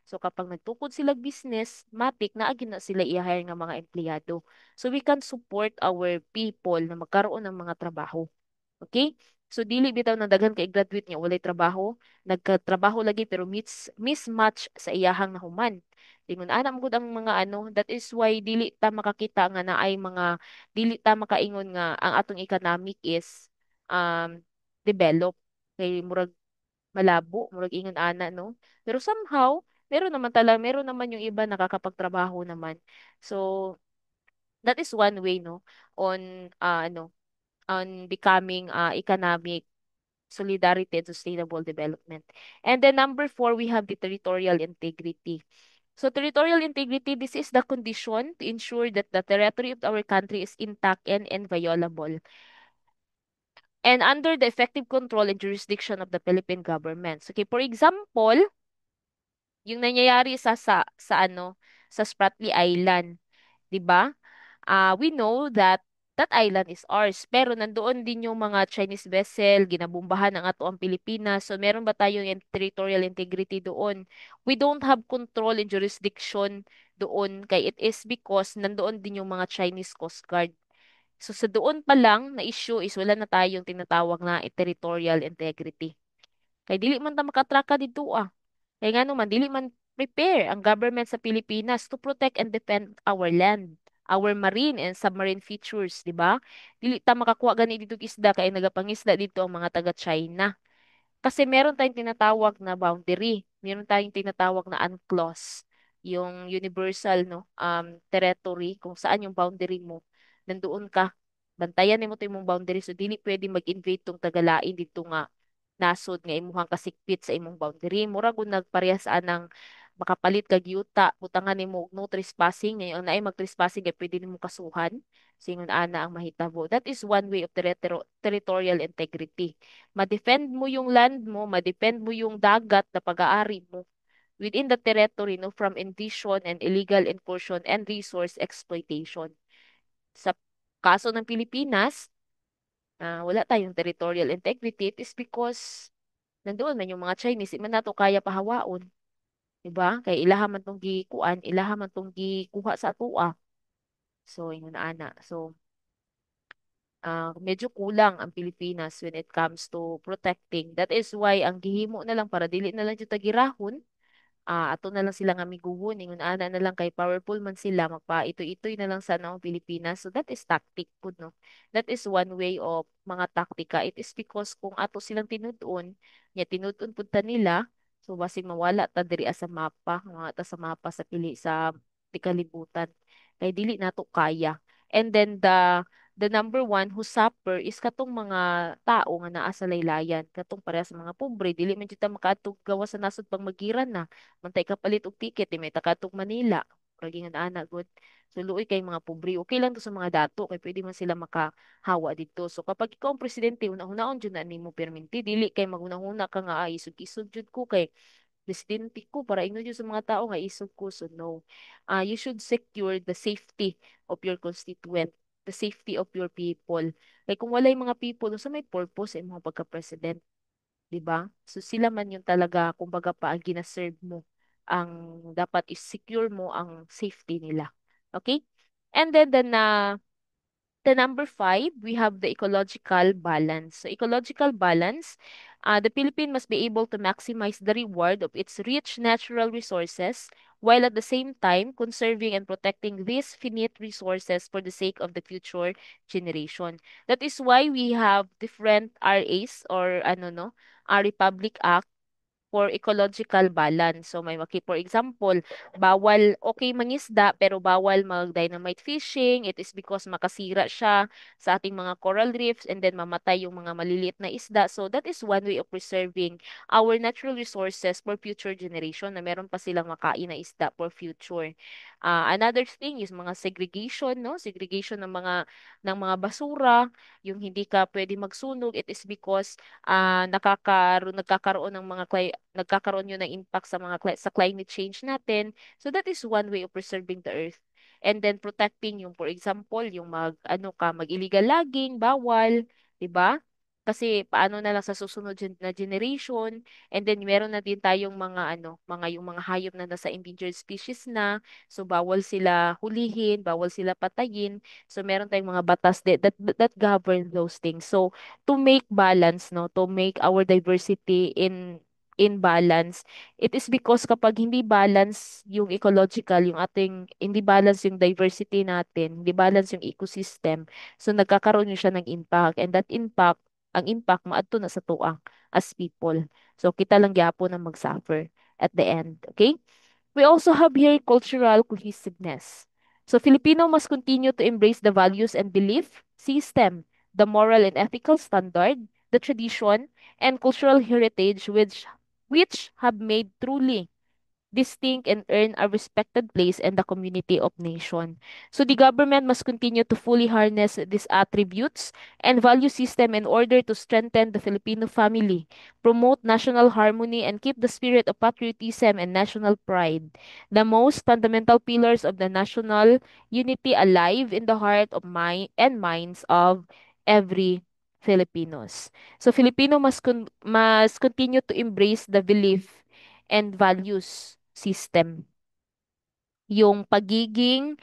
So kapag nagtukod sila business, matik na agin na sila i-hire nga mga empleyado. So we can support our people na magkaroon ng mga trabaho. Okay? So dili bitaw na daghan kay graduate niya walay trabaho, nagkatrabaho lagi pero mismatch sa iyahang nahuman. Tingon ana mo gud ang mga ano, that is why dili ta makakita nga naay mga dili ta makaingon nga ang atong economic is um develop kay murag malabo, murag ingon ana no. Pero somehow meron naman yung iba nakakapagtrabaho naman. So that is one way no on on becoming economic solidarity and sustainable development. And then number four, we have the territorial integrity. So territorial integrity, this is the condition to ensure that the territory of our country is intact and inviolable and under the effective control and jurisdiction of the Philippine government. Okay, for example, yung nangyayari sa Spratly Island, 'di ba? We know that that island is ours. Pero nandoon din yung mga Chinese vessel, ginabombahan ng ato ang Pilipinas. So meron ba tayong territorial integrity doon? We don't have control and jurisdiction doon kay it is because nandoon din yung mga Chinese Coast Guard. So sa doon pa lang na issue is wala na tayong tinatawag na territorial integrity. Kay dili man ta makatraka dito kaya nga naman, dili man prepare ang government sa Pilipinas to protect and defend our land, our marine and submarine features, di ba? Dili ta makakuha gani dito isda kay nagapangisda dito ang mga taga China. Kasi meron tayong tinatawag na boundary, meron tayong tinatawag na UNCLOS, yung universal territory kung saan yung boundary mo, nandoon ka. Bantayan nimo to imong boundary so dili pwede mag-invade tong tagalain dito nga nasod nga imuhang kasikpit sa imong boundary. Mura kung nagparehas anang makapalit kag yuta, butangan nimo og no trespassing, ngayon naay mag-trespassing kay pwede nimo kasuhan. Singon ana ang mahitabo. That is one way of territorial integrity. Ma-defend mo yung land mo, ma-defend mo yung dagat na pag-aari mo within the territory no from invasion and illegal incursion and resource exploitation. Sa kaso ng Pilipinas, wala tayong territorial integrity. It is because nandoon man yung mga Chinese, di man nato kaya pahawaon. Diba? Kaya ilaha man tong gikuan, ilaha man tong gikuha sa atua. So, yun na ana. So, medyo kulang ang Pilipinas when it comes to protecting. That is why ang gihimo na lang para dili na lang jud tagirahon, ato na lang sila nga miguhon ingon ana na lang kay powerful man sila magpa itoy-itoy na lang sa naong Pilipinas. So that is tactic pud no. That is one way of mga taktika. It is because kung ato silang tinud-on, nya tinud-on pud ta nila, so basig mawala ta diri sa mapa, mga ta sa mapa sa pili sa tikalibutan. Kay dili nato kaya. And then the number one who suffer is katong mga tao nga naa sa laylayan, katong pareha sa mga pobre, dili man jud ta makaadtog gawas sa nasod pang magiran na. Mantay ka palit og ticket, may takatog Manila. Ragingan ana good. So luoy kay mga pobre, okay lang to sa mga dato kay pwede man sila makahawa dito. So kapag ikaw ang presidente, una-unaon jud na nimo perminti, dili kay maguna-una ka nga isog-isog jud ko kay presidente ko para ingon jud sa mga tao nga isog ko. So no. You should secure the safety of your constituent, the safety of your people. Kay kung walay mga people, sa may purpose sa imong pagka-president, 'di ba? So sila man yung talaga kumbaga pa ang gina-serve mo ang dapat is secure mo ang safety nila. Okay? And then the number five, we have the ecological balance. So ecological balance, the Philippines must be able to maximize the reward of its rich natural resources while at the same time conserving and protecting these finite resources for the sake of the future generation. That is why we have different RAs or ano no, a Republic Act for ecological balance. So for example, bawal okay mangisda pero bawal mag-dynamite fishing. It is because makasira siya sa ating mga coral reefs and then mamatay yung mga maliliit na isda. So that is one way of preserving our natural resources for future generation na meron pa silang makain na isda for future. Another thing is mga segregation, no? Segregation ng mga basura, yung hindi ka pwede magsunog, it is because nagkakaroon ng nagkakaroon yun ng impact sa sa climate change natin. So that is one way of preserving the earth. And then protecting yung for example, yung mag-illegal logging, bawal, 'di ba? Kasi paano na lang sa susunod na generation, and then meron na din tayong yung mga hayop na nasa endangered species na, so bawal sila hulihin, bawal sila patayin. So meron tayong mga batas that govern those things. So to make balance, no, to make our diversity in balance, it is because kapag hindi balance yung ecological, yung ating hindi balance yung diversity natin, hindi balance yung ecosystem, so nagkakaroon yun siya ng impact, and that impact, ang impact maadto na sa tuang as people. So kita lang gyapon ang mag-suffer at the end, okay? We also have here cultural cohesiveness. So Filipino must continue to embrace the values and belief system, the moral and ethical standard, the tradition, and cultural heritage which have made truly distinct and earn a respected place in the community of nation. So the government must continue to fully harness these attributes and value system in order to strengthen the Filipino family, promote national harmony, and keep the spirit of patriotism and national pride, the most fundamental pillars of the national unity alive in the heart of mind and minds of every Filipinos. So Filipino must continue to embrace the belief and values system. Yung pagiging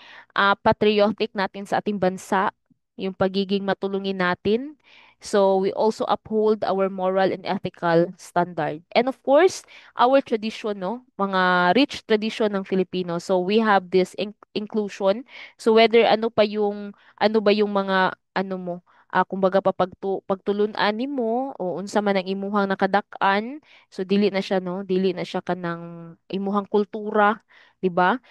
patriotic natin sa ating bansa, yung pagiging matulungin natin. So we also uphold our moral and ethical standard. And of course, our tradition, no? Mga rich tradition ng Filipino. So we have this inclusion. So whether ano ba yung mga ano mo, kumbaga pagtulunan nimo o unsa man ang imuhang nakadak-an, so dili na siya, no, dili na siya kanang imuhang kultura, 'di ba?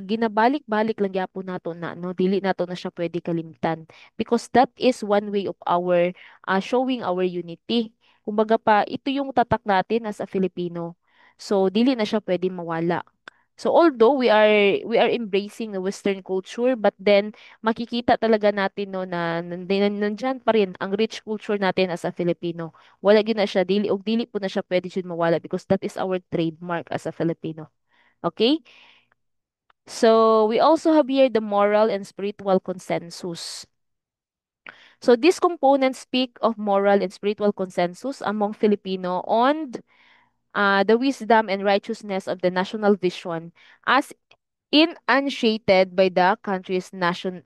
Ginabalik-balik lang gyapon nato na, no, dili nato na siya pwede kalimtan because that is one way of our showing our unity. Kumbaga pa ito yung tatak natin as a Filipino. So dili na siya pwede mawala. So although we are embracing the Western culture, but then makikita talaga natin, no, na nandyan pa rin ang rich culture natin as a Filipino. Wala gyud na siya dili po na siya pwede jud mawala because that is our trademark as a Filipino. Okay? So we also have here the moral and spiritual consensus. So these components speak of moral and spiritual consensus among Filipino on the wisdom and righteousness of the national vision as initiated by the country's national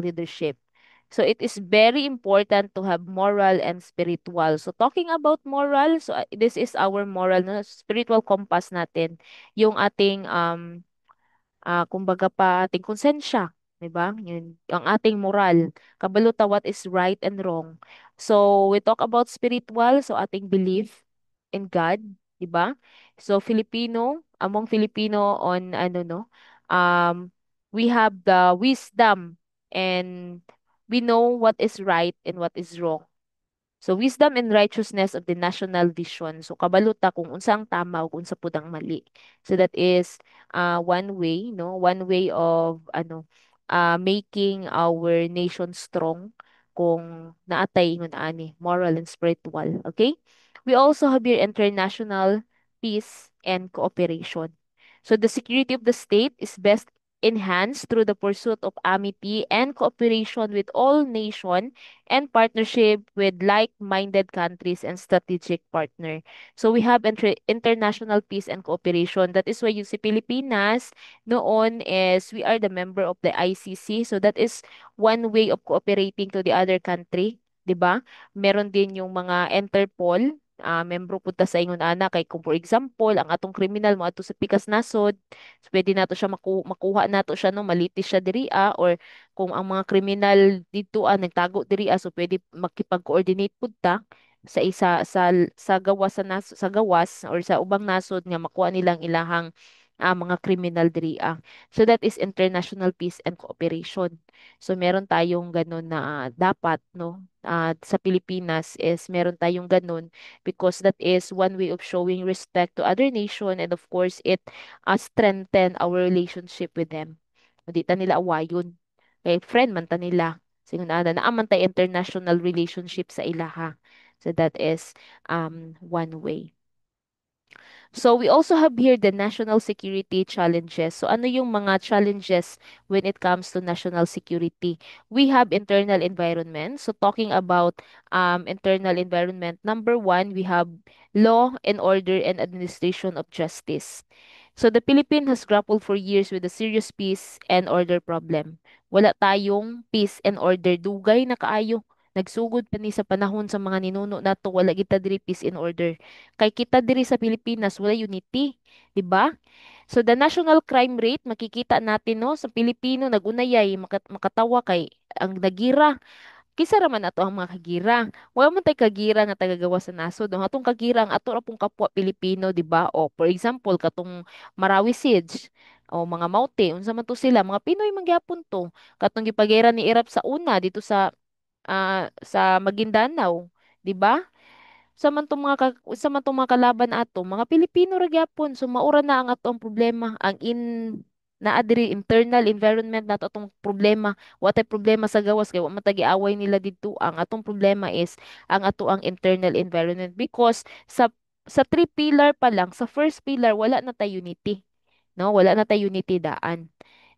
leadership. So it is very important to have moral and spiritual. So talking about moral, so this is our moral, no, spiritual compass natin. Yung ating kumbaga pa ating konsensya, 'di ba? Yun, ang ating moral, kabalo ta what is right and wrong. So we talk about spiritual, so ating belief in God, 'di ba? So among Filipino on ano no, we have the wisdom and we know what is right and what is wrong. So wisdom and righteousness of the national vision. So kabaluta kung unsa ang tama ug unsa pud ang mali. So that is one way, no, one way of making our nation strong kung naatay ingon ani moral and spiritual. Okay? We also have here international peace and cooperation. So the security of the state is best enhanced through the pursuit of amity and cooperation with all nations and partnership with like-minded countries and strategic partner. So we have international peace and cooperation. That is why yung si Pilipinas noon is we are the member of the ICC. So that is one way of cooperating to the other country. 'Di ba? Meron din yung mga Interpol, membro punta sa ingon ana kay kung for example ang atong kriminal mo ato sa pikas nasod, so, pwede nato siya makuha nato siya no malitis siya diri or kung ang mga kriminal dito nagtago diri so pwede makipag-coordinate pud ta sa isa sa gawas sa gawas or sa ubang nasod nga makuha nilang ilahang mga kriminal diri. So that is international peace and cooperation. So meron tayong ganun na dapat no sa Pilipinas is meron tayong ganun because that is one way of showing respect to other nation and of course it strengthen our relationship with them. Di ta nila awayon. Kay friend man ta nila. Singon na naaman tay international relationship sa ilaha. So that is one way. So we also have here the national security challenges. So ano yung mga challenges when it comes to national security? We have internal environment. So talking about internal environment, number one, we have law and order and administration of justice. So the Philippines has grappled for years with a serious peace and order problem. Wala tayong peace and order. Dugay na kaayo. Nagsugod pa ni sa panahon sa mga ninuno nato wala kita diri peace and order. Kay kita diri sa Pilipinas wala unity, 'di ba? So the national crime rate makikita natin no sa Pilipino nagunayay makatawa kay ang nagira kisa raman ato ang mga kagira. Wala man tay kagira nga tagagawa sa nasod. No? Atong kagira ang ato ra pong kapwa Pilipino, di ba? O for example, katong Marawi Siege o mga Maute, unsa man to sila, mga Pinoy man gyapon to. Katong gipagera ni Irap sa una dito sa Maguindanao, di ba? Sa man tong mga kalaban ato, mga Pilipino ra gyapon. So maura na ang ato ang problema, ang naa diri internal environment nato atong problema. Wa tay problema sa gawas kay wa man away nila didto. Ang atong problema is ang ato ang internal environment because sa three pillar pa lang, sa first pillar wala na tay unity. No, wala na tay unity daan.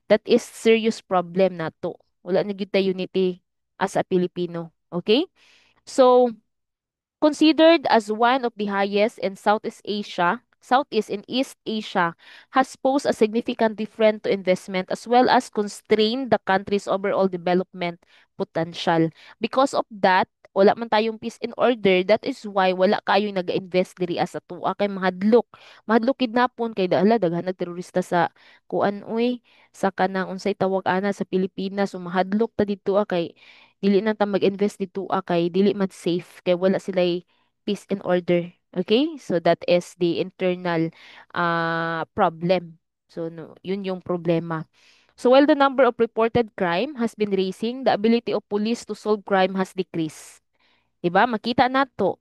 That is serious problem nato. Wala na gyud tay unity as a Filipino. Okay? So, considered as one of the highest in Southeast and East Asia, has posed a significant difference to investment as well as constrained the country's overall development potential. Because of that, wala man tayong peace and order. That is why wala kayo nag-invest diri as sa tuwa kay mahadlok. Mahadlok kidnapon kay dahil daghan terorista sa kuan uy sa kanang unsay tawag ana sa Pilipinas. So mahadlok ta dito kay dili na ta mag-invest dito kay dili man safe kay wala sila peace and order. Okay? So that is the internal problem. So no, yun yung problema. So while the number of reported crime has been rising, the ability of police to solve crime has decreased. 'Di ba? Makita nato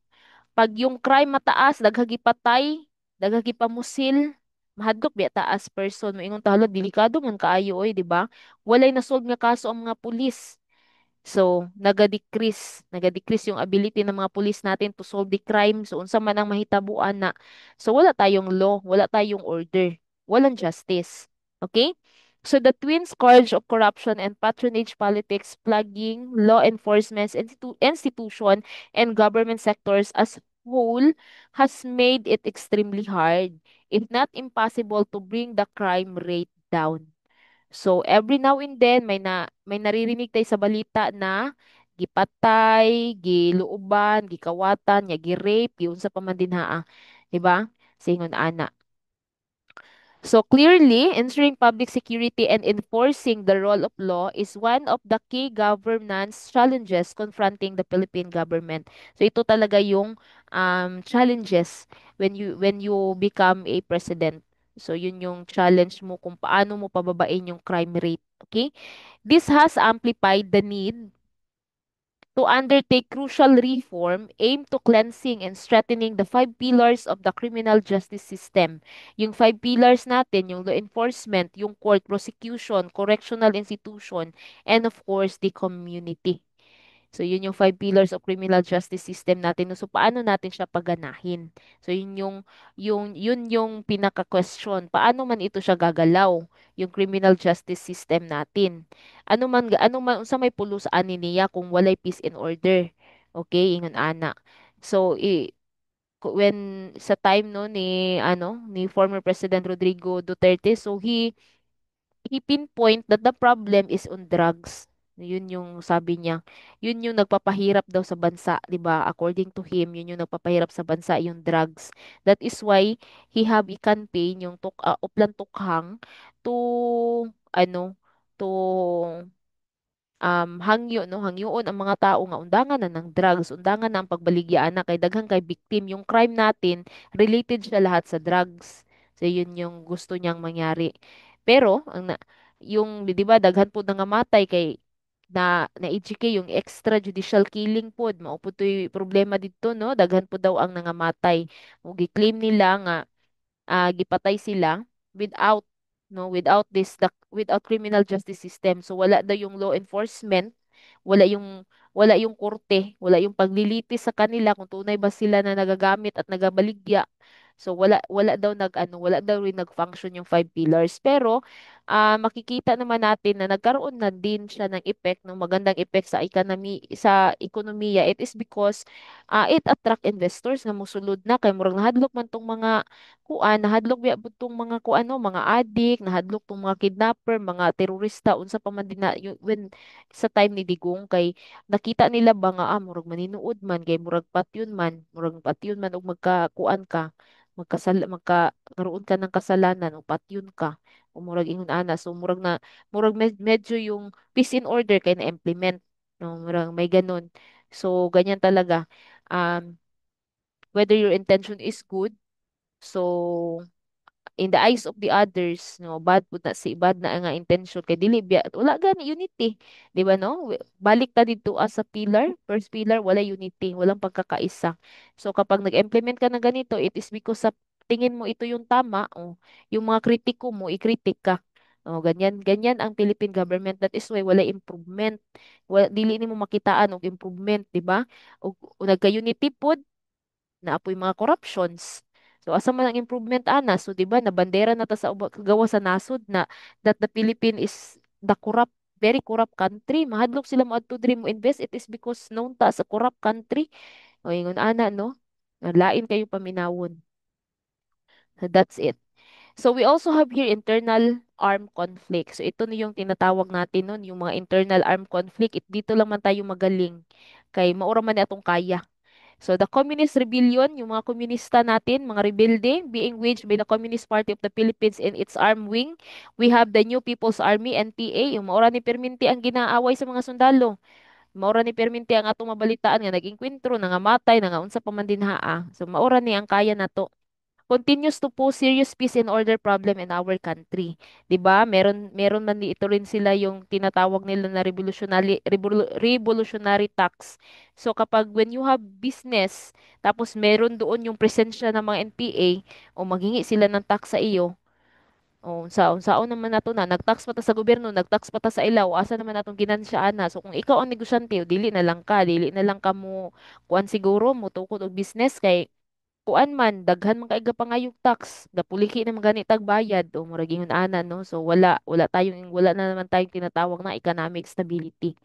pag yung crime mataas, daghagi patay, daghagi pamusil, mahadlok biya taas person mo ingon ta hala delikado man kaayo oy, 'di ba? Walay na-solve nga kaso ang mga pulis. So, naga-decrease yung ability ng mga pulis natin to solve the crime. So, unsa man ang mahitabuan na. So, wala tayong law, wala tayong order, walang justice. Okay? So, the twin scourge of corruption and patronage politics plaguing law enforcement institution and government sectors as whole has made it extremely hard, if not impossible, to bring the crime rate down. So every now and then may naririnig tayo sa balita na gipatay, giluuban, gikawatan, nya gi-rape, giunsa pa man dinhaa, 'di ba? Singon ana. So clearly, ensuring public security and enforcing the rule of law is one of the key governance challenges confronting the Philippine government. So ito talaga yung challenges when you become a president. So yun yung challenge mo kung paano mo pababain yung crime rate. Okay? This has amplified the need to undertake crucial reform aimed to cleansing and strengthening the five pillars of the criminal justice system. Yung five pillars natin, yung law enforcement, yung court prosecution, correctional institution, and of course, the community. So, yun yung five pillars of criminal justice system natin. No? So, paano natin siya paganahin? So, yun yung pinaka-question. Paano man ito siya gagalaw, yung criminal justice system natin? Ano man, sa may pulos ani niya kung walay peace and order. Okay, ingon ana. So, when sa time no ni former President Rodrigo Duterte, so he pinpoint that the problem is on drugs. Yun yung sabi niya. Yun yung nagpapahirap daw sa bansa, 'di ba? According to him, yun yung nagpapahirap sa bansa, yung drugs. That is why he have a campaign yung Uplan Tukhang to ano to hangyo no hangyoon ang mga tao nga undangan na ng drugs, undangan na ang pagbaligya na kay daghang kay victim. Yung crime natin related siya lahat sa drugs. So yun yung gusto niyang mangyari. Pero yung 'di ba daghan po nangamatay kay na-educate yung extrajudicial killing pod mao po to'y problema dito no, daghan po daw ang nangamatay. Ug gi-claim nila nga gipatay sila without without criminal justice system. So wala daw yung law enforcement, wala yung korte, wala yung paglilitis sa kanila kung tunay ba sila na nagagamit at nagabaligya. So wala daw rin nag-function yung five pillars. Pero makikita naman natin na nagkaroon na din siya ng effect, ng magandang effect sa ekonomiya. It is because it attract investors nga mosulod na kay murag nahadlok man tong mga nahadlok biya tong mga mga adik, nahadlok tong mga kidnapper, mga terorista unsa pa man din when sa time ni Digong kay nakita nila ba nga murag maninuod man kay murag patyon man og ka magkaroon ka ng kasalanan o patyon ka o murag ingon ana. So medyo yung peace in order kay na-implement no murag may ganun. So ganyan talaga. um whether your intention is good, so in the eyes of the others, no, bad na nga intention kay dili biya wala gani unity, di ba no? Balik ta dito as a pillar, first pillar, wala unity, walang pagkakaisa. So kapag nag-implement ka ng ganito, it is because sa tingin mo ito yung tama, yung mga kritiko mo, ikritik ka. Ganyan, ganyan ang Philippine government. That is why wala improvement. Dili nimo makitaan og improvement, di ba? O nagka-unity pod, naapoy mga corruptions. So asa man ang improvement ana? So 'di ba nabandera na ta sa gawa sa nasod na that the Philippines is the very corrupt country. Mahadlok sila moadto diri mo invest, it is because known ta as a corrupt country. O ingon ana no. Lain kayo paminawon. So, that's it. So we also have here internal armed conflict. So ito na yung tinatawag natin nun, yung mga internal armed conflict. Dito lang man tayo magaling. Kay maura man atong kaya. So the Communist Rebellion, yung mga komunista natin, mga rebelde, being waged by the Communist Party of the Philippines and its armed wing. We have the New People's Army, NPA, yung maura ni Perminti ang ginaaway sa mga sundalo. Maura ni Perminti ang atong mabalitaan nga naging kwentro, nangamatay, nangaunsa pa man dinhaa. So maura ni ang kaya nato continues to pose serious peace and order problem in our country. 'Di ba? Meron man ito rin sila yung tinatawag nila na revolutionary tax. So kapag when you have business, tapos meron doon yung presensya ng mga NPA o maghingi sila ng tax sa iyo, o unsaon naman nato na nagtax pa ta sa gobyerno, nagtax pa ta sa ilaw, asa naman natong ginansya ana. So kung ikaw ang negosyante, dili na lang ka mo kuan siguro mo tukod og business kay kuan man daghan man kay pangayog tax gapuliki na magani tag bayad o murag ingon ana no. So wala na naman tayong tinatawag na economic stability.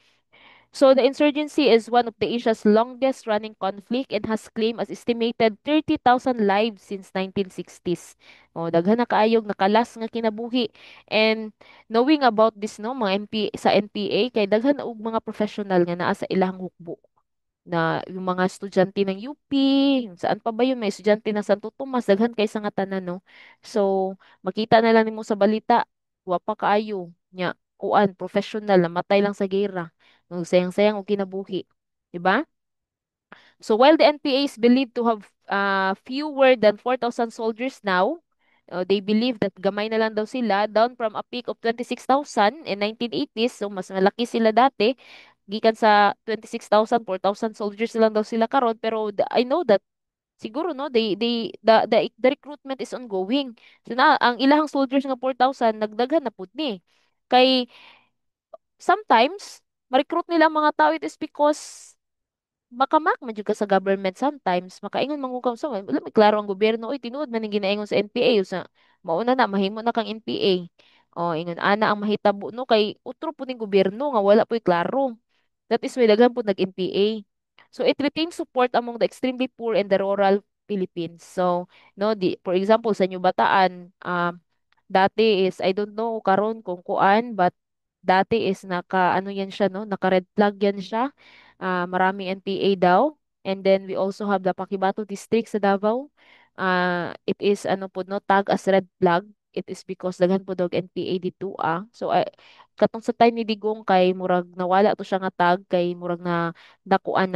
So the insurgency is one of the Asia's longest running conflict and has claimed as estimated 30,000 lives since 1960s. Daghan na kaayog nakalas nga kinabuhi. And knowing about this no mga NPA kay daghan og mga professional nga naa sa ilang hukbo na yung mga estudyante ng UP, yung saan pa ba yun, may estudyante ng Santo Tomas, daghan kay sa nga tanan, no? So, makita na lang nimo sa balita, wa pa kaayo, nya, kuan, professional, namatay lang sa gera. Sayang-sayang og kinabuhi. 'Di ba? So while the NPA is believed to have fewer than 4,000 soldiers now, they believe that gamay na lang daw sila, down from a peak of 26,000 in 1980s. So mas malaki sila dati. Gikan sa 26,000, 4,000 soldiers na lang daw sila karon. Pero I know that siguro no, the recruitment is ongoing. So na ang ilahang soldiers nga 4,000 nagdaghan na pud ni. Kay sometimes ma-recruit nila ang mga tao, it is because makamak man jud ka sa government sometimes, makaingon mangukam sa wala may klaro ang gobyerno, oy tinuod man ning ginaingon sa NPA usa mauna na mahimo na kang NPA. O ingon ana ang mahitabo no kay utro po ning gobyerno nga wala po'y klaro. That is why daghan po nag-NPA. So it retains support among the extremely poor and the rural Philippines. So no di for example sa New Bataan, dati is I don't know karon kung kuan but dati is naka ano yan siya no, naka red flag yan siya. Maraming NPA daw. And then we also have the Paquibato district sa Davao. It is ano po no, tag as red flag. It is because daghan po dog NPA dito ah. So katong sa time ni Digong kay murag nawala to siya nga tag kay murag na dakuan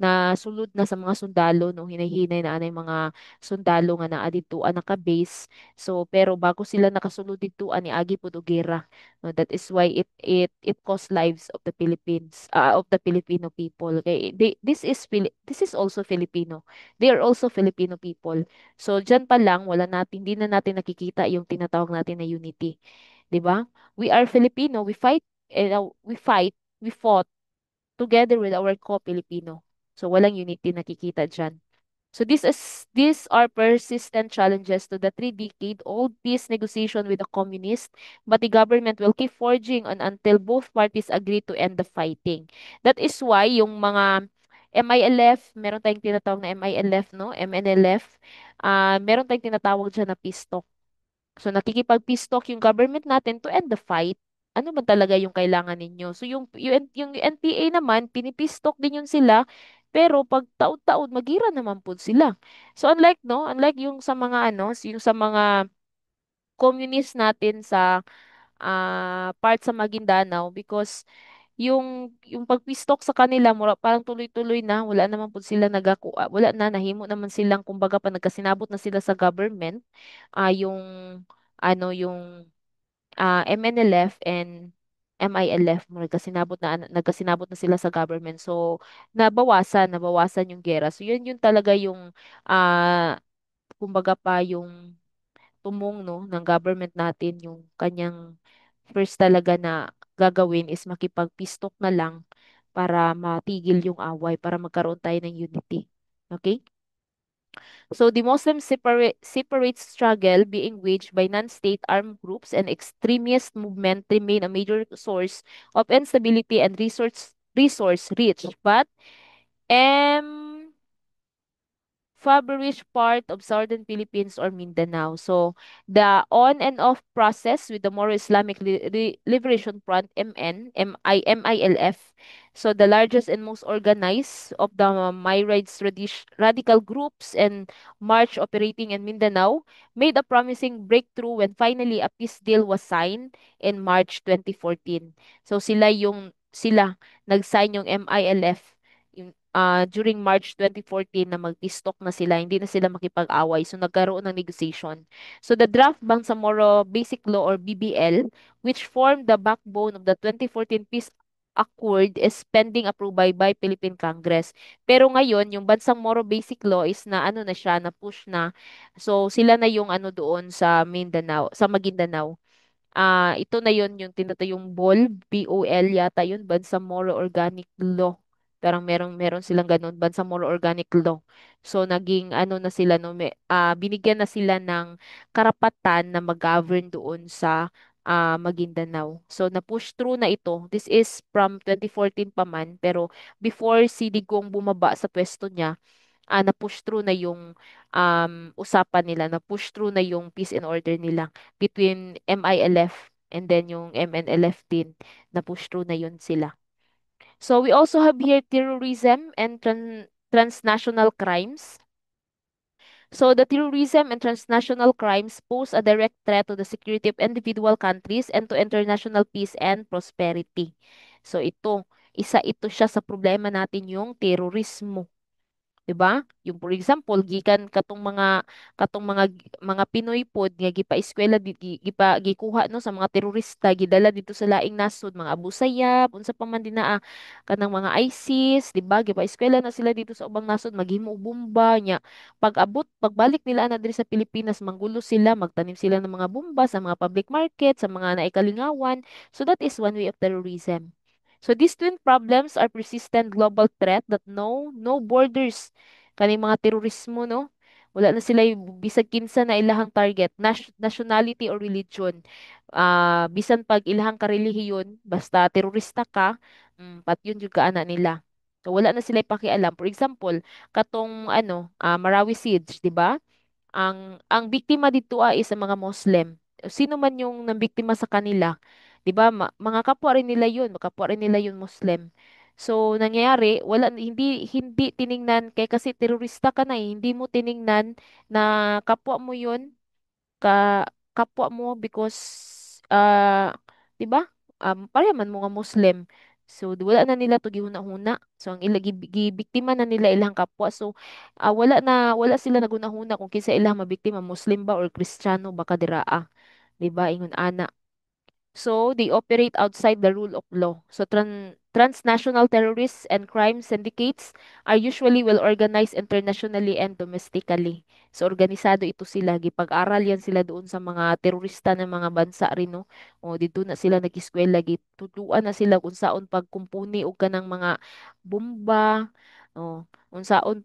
na sulod na sa mga sundalo no hinay-hinay na anay mga sundalo nga naa dito naka-base. So pero bago sila nakasulod dito ani agi pud og gera. No, that is why it cost lives of the Philippines, of the Filipino people. Okay, this is also Filipino. They are also Filipino people. So diyan pa lang wala natin hindi na natin nakikita yung tinatawag natin na unity, 'di ba? We are Filipino, we fought together with our co-Filipino. So walang unity nakikita diyan. So these are persistent challenges to the 3-decade-old peace negotiation with the communists, but the government will keep forging on until both parties agree to end the fighting. That is why yung mga MILF, meron tayong tinatawag na MILF, no? MNLF, meron tayong tinatawag dyan na peace talk. So nakikipag-peace talk yung government natin to end the fight. Ano ba talaga yung kailangan ninyo? So yung NPA naman, pinipeace talk din yun sila, pero pag taod-taod magira naman po sila. So unlike no, unlike yung sa mga ano, yung sa mga communist natin sa part sa Maguindanao because yung pag-peace talk sa kanila mura parang tuloy-tuloy na wala naman po sila wala na nahimo naman silang kumbaga pa nagkasinabot na sila sa government yung ano yung MNLF and MILF mo nagkasinabot na sila sa government so nabawasan yung gera so yun yun talaga yung kumbaga pa yung tumong no ng government natin yung kanyang first talaga na gagawin is makipag-peace talk na lang para matigil yung away para magkaroon tayo ng unity. Okay? So the Muslim separate struggle being waged by non-state armed groups and extremist movement remain a major source of instability and resource rich, but um Faburish part of southern Philippines or Mindanao. So the on and off process with the Moro Islamic Liberation Front MILF. So the largest and most organized of the Myriads radical groups and march operating in Mindanao made a promising breakthrough when finally a peace deal was signed in March 2014. So sila nag-sign yung MILF during March 2014 na mag-stock na sila, hindi na sila makipag-away. So, nagkaroon ng negotiation. So, the Draft Bangsamoro Basic Law or BBL, which formed the backbone of the 2014 Peace Accord is pending approval by Philippine Congress. Pero ngayon, yung Bansang Moro Basic Law is na ano na siya, na push na. So, sila na yung ano doon sa Mindanao, sa Maguindanao. Ito na yon yung tinatayong BOL yata yun, Bangsamoro Organic Law. Parang meron silang ganun, Bangsamoro Organic Law. So naging ano na sila no, binigyan na sila ng karapatan na mag-govern doon sa Maguindanao. So na-push through na ito. This is from 2014 pa man, pero before si Digong bumaba sa pwesto niya, na-push through na yung usapan nila, na-push through na yung peace and order nila between MILF and then yung MNLF din, na-push through na yun sila. So we also have here terrorism and transnational crimes. So the terrorism and transnational crimes pose a direct threat to the security of individual countries and to international peace and prosperity. So isa ito siya sa problema natin yung terorismo. 'Di ba? Yung for example, gikan katong mga Pinoy pod nga gipa-eskwela gikuha no sa mga terorista gidala dito sa laing nasod, mga Abu Sayyaf, unsa pa man dinaa kanang mga ISIS, 'di ba? Gipa-eskwela na sila dito sa ubang nasod, maghimo og bomba nya. Pagbalik nila ana diri sa Pilipinas, manggulo sila, magtanim sila ng mga bomba sa mga public market, sa mga naikalingawan. So that is one way of terrorism. So these twin problems are persistent global threat that no borders kaning mga terorismo, no? Wala na sila bisag kinsa na ilahang target, nationality or religion. Bisan pag ilahang ka relihiyon, basta terorista ka, patyon jud ka ana nila. So wala na sila pakialam. For example, katong Marawi siege, 'di ba? Ang biktima dito is ang mga Muslim. Sino man yung nambiktima sa kanila, 'di ba? Mga kapwa rin nila 'yun, kapwa rin nila 'yun Muslim. So nangyayari, wala hindi hindi tiningnan kay kasi terorista ka na hindi mo tiningnan na kapwa mo 'yun ka kapwa mo because 'di ba? Pareha man mga Muslim. So wala na nila to gihuna-huna. So ang biktima na nila ilang kapwa. So wala sila naguna-huna kung kinsa ilang mabiktima Muslim ba or Kristiyano ba kadira, 'di ba? Ingon ana. So, they operate outside the rule of law. So, transnational terrorists and crime syndicates are usually well organized internationally and domestically. So, organisado ito sila. Gipag-aral yan sila doon sa mga terorista ng mga bansa rin, no? O, dito na sila nag-eskwela. Gitutuan na sila kung saon pagkumpuni o kanang mga bomba. O, kung saon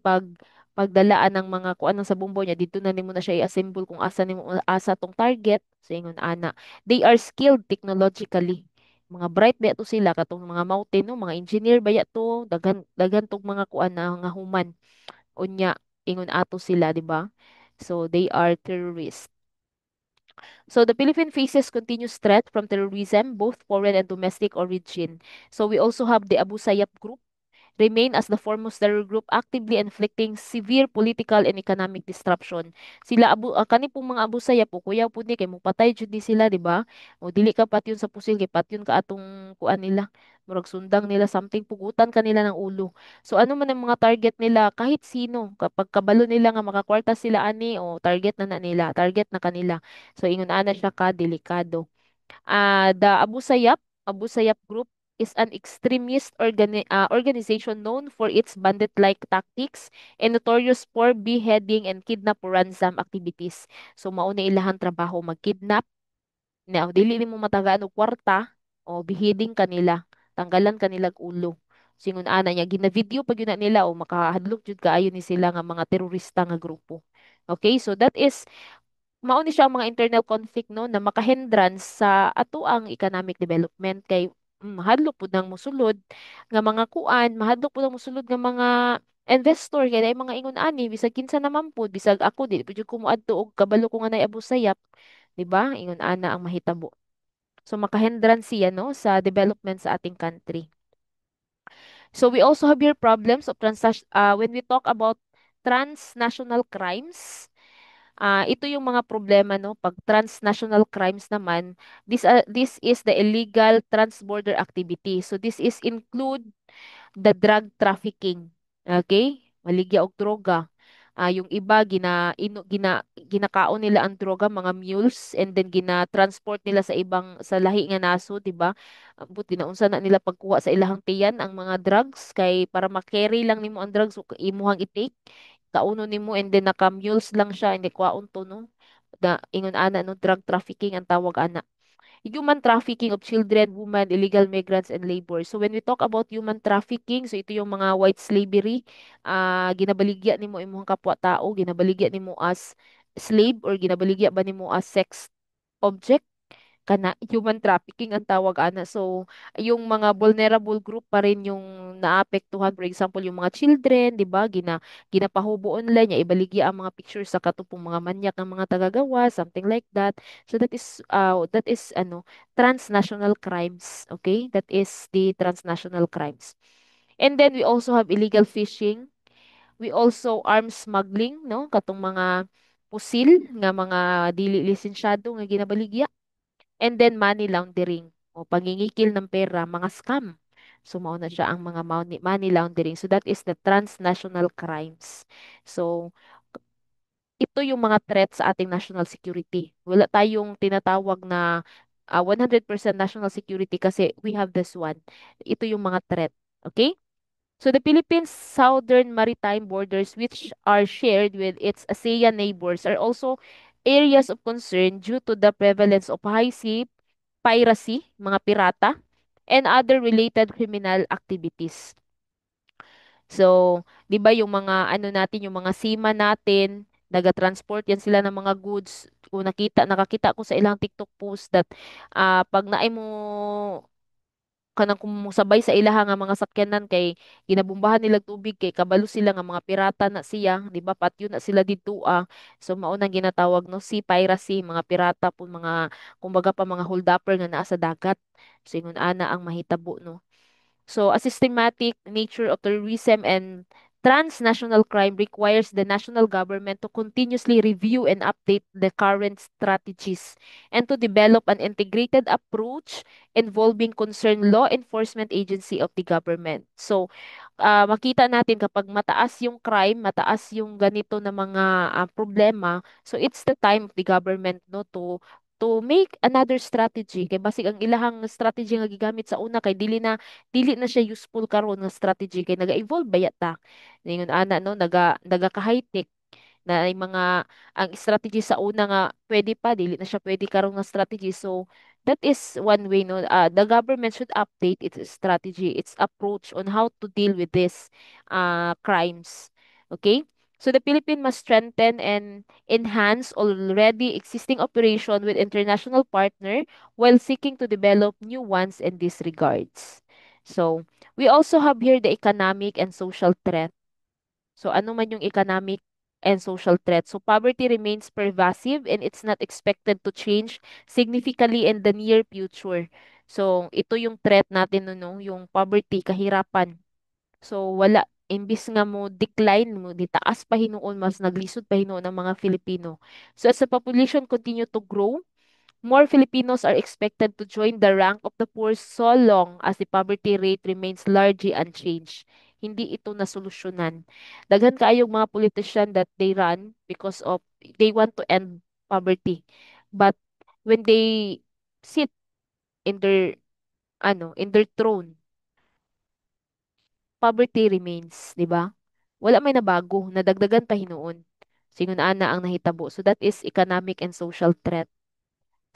pagdalaan ng mga kuan ng sa bombo niya dito na nimo na siya i-assemble kung asa nimo asa tong target sa ingon ana. They are skilled technologically. Mga bright ba to sila katong mga mountain no, mga engineer ba ya to, daghan daghan tong mga kuan na nga human. Unya ingon ato sila, di ba? So they are terrorists. So the Philippines faces continuous threat from terrorism, both foreign and domestic origin. So we also have the Abu Sayyaf group remain as the foremost terror group actively inflicting severe political and economic disruption. Sila kani pong mga Abu Sayyaf po kuya po ni kay mupatay jud ni sila, di ba? O dili ka patyon sa pusil kay patyon ka atong kuan nila. Murag sundang nila something pugutan kanila ng ulo. So ano man ang mga target nila kahit sino kapag kabalo nila nga makakwarta sila ani o target na nila, target na kanila. So ingon ana siya ka delikado. The Abu Sayyaf Group is an extremist organization known for its bandit-like tactics and notorious for beheading and kidnap or ransom activities. So mao na ilahang trabaho magkidnap, na dili nimo matagaan og kwarta o beheading kanila, tanggalan kanilang ulo. Singon ana niya gina-video pag yun na nila o makahadlok jud kaayo ni sila nga mga terorista nga grupo. Okay, so that is mao ni siya ang mga internal conflict no na makahindrance sa ato ang economic development kay mahadlok pud nang mosulod nga mga kuan, mahadlok pud nang mosulod nga mga investor kay ay mga ingon ani bisag kinsa naman pud bisag ako di pud ko moadto og kabalo ko nga nay Abu Sayyaf, di ba? Ingon ana ang mahitabo. So makahindrance siya no sa development sa ating country. So we also have here problems of when we talk about transnational crimes. Ito yung mga problema no pag transnational crimes naman, this is the illegal transborder activity. So this is include the drug trafficking. Okay? Maligya og droga. Yung iba ginakaon nila ang droga mga mules and then gina-transport nila sa ibang sa lahi nga naso, di ba? Buti na unsa na nila pagkuha sa ilahang tiyan ang mga drugs kay para ma-carry lang nimo ang drugs ug imuhang i-take. Kauno nimo and then naka-mules lang siya hindi kwaon to no. Da ingon ana no drug trafficking ang tawag ana human trafficking of children, women, illegal migrants, and labor. So when we talk about human trafficking, so ito yung mga white slavery, ginabaligya nimo imong kapwa-tao, ginabaligya nimo as slave or ginabaligya ba nimo as sex object kana human trafficking ang tawag ana. So yung mga vulnerable group pa rin yung naapektuhan, for example yung mga children, 'di ba? Ginapahubo online niya ibaligya ang mga pictures sa katupong mga manyak ng mga tagagawa, something like that. So that is transnational crimes, okay? That is the transnational crimes. And then we also have illegal fishing. We also arms smuggling, no? Katong mga pusil nga mga dili lisensyado nga ginabaligya. And then money laundering o pangingikil ng pera, mga scam. So mao na siya ang mga money laundering. So that is the transnational crimes. So ito yung mga threat sa ating national security. Wala tayong tinatawag na 100% national security kasi we have this one. Ito yung mga threat. Okay? So the Philippines' southern maritime borders, which are shared with its ASEAN neighbors, are also areas of concern due to the prevalence of high sea piracy, mga pirata, and other related criminal activities. So, 'di ba yung mga ano natin, yung mga seaman natin, naga-transport yan sila ng mga goods. Kung nakakita ko sa ilang TikTok post that pag naay mo kanang kumusabay sa ilaha nga mga sakyanan kay ginabumbahan nila tubig kay kabalo sila nga mga pirata na siya, di ba? Patyo na sila dito ah. So mao nang ginatawag no sea piracy, mga pirata po mga kumbaga pa mga holdupper nga naa sa dagat. So ingon ana ang mahitabo no. So, a systematic nature of terrorism and transnational crime requires the national government to continuously review and update the current strategies and to develop an integrated approach involving concerned law enforcement agency of the government. So, makita natin kapag mataas yung crime, mataas yung ganito na mga problema, so it's the time of the government no to make another strategy kay basig ang ilahang strategy nga gigamit sa una kay dili na siya useful karon nga strategy kay naga-evolve ba yata ningon ana no naga ka high tech na ay mga ang strategy sa una nga pwede pa dili na siya pwede karon nga strategy. So that is one way no the government should update its strategy, its approach on how to deal with this crimes. Okay, so the Philippines must strengthen and enhance already existing operation with international partner while seeking to develop new ones in these regards. So we also have here the economic and social threat. So ano man yung economic and social threat. So poverty remains pervasive and it's not expected to change significantly in the near future. So ito yung threat natin no, yung poverty, kahirapan. So wala imbis nga mo decline mo di taas pa hinuon mas naglisod pa hinuon ang mga Filipino. So as the population continue to grow, more Filipinos are expected to join the rank of the poor so long as the poverty rate remains largely unchanged. Hindi ito nasolusyonan. Daghan kaayong mga politician that they run because of they want to end poverty. But when they sit in their in their throne, poverty remains, di ba? Wala may nabago, nadagdagan pa hinuon. Singon ana ang nahitabo. So that is economic and social threat.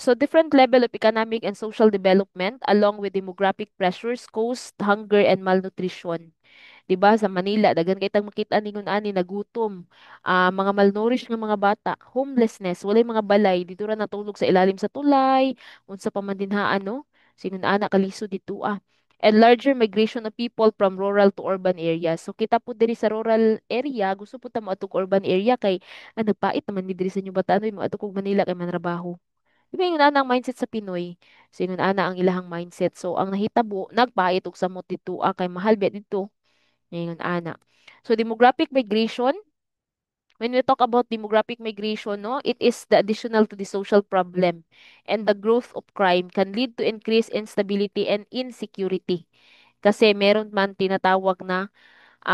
So different level of economic and social development along with demographic pressures cause hunger and malnutrition. 'Di ba sa Manila daghan kay tang makita ningon ani nagutom, mga malnourished nga mga bata, homelessness, walay mga balay dito ra natulog sa ilalim sa tulay, unsa pa man dinhaan no. Sinon ana kalisod dito ah. And larger migration of people from rural to urban areas. So kita po diri sa rural area, gusto po ta moadto urban area kay nagpait naman ni diri sa inyo bata mo adto kog Manila kay manrabaho. Diba yung ana ang mindset sa Pinoy? So yun ana ang ilahang mindset. So ang nahitabo, nagpahit og samot dito kay mahal biya dito. Ngayon ana. So demographic migration, when we talk about demographic migration, no, it is the additional to the social problem and the growth of crime can lead to increased instability and insecurity. Kasi meron man tinatawag na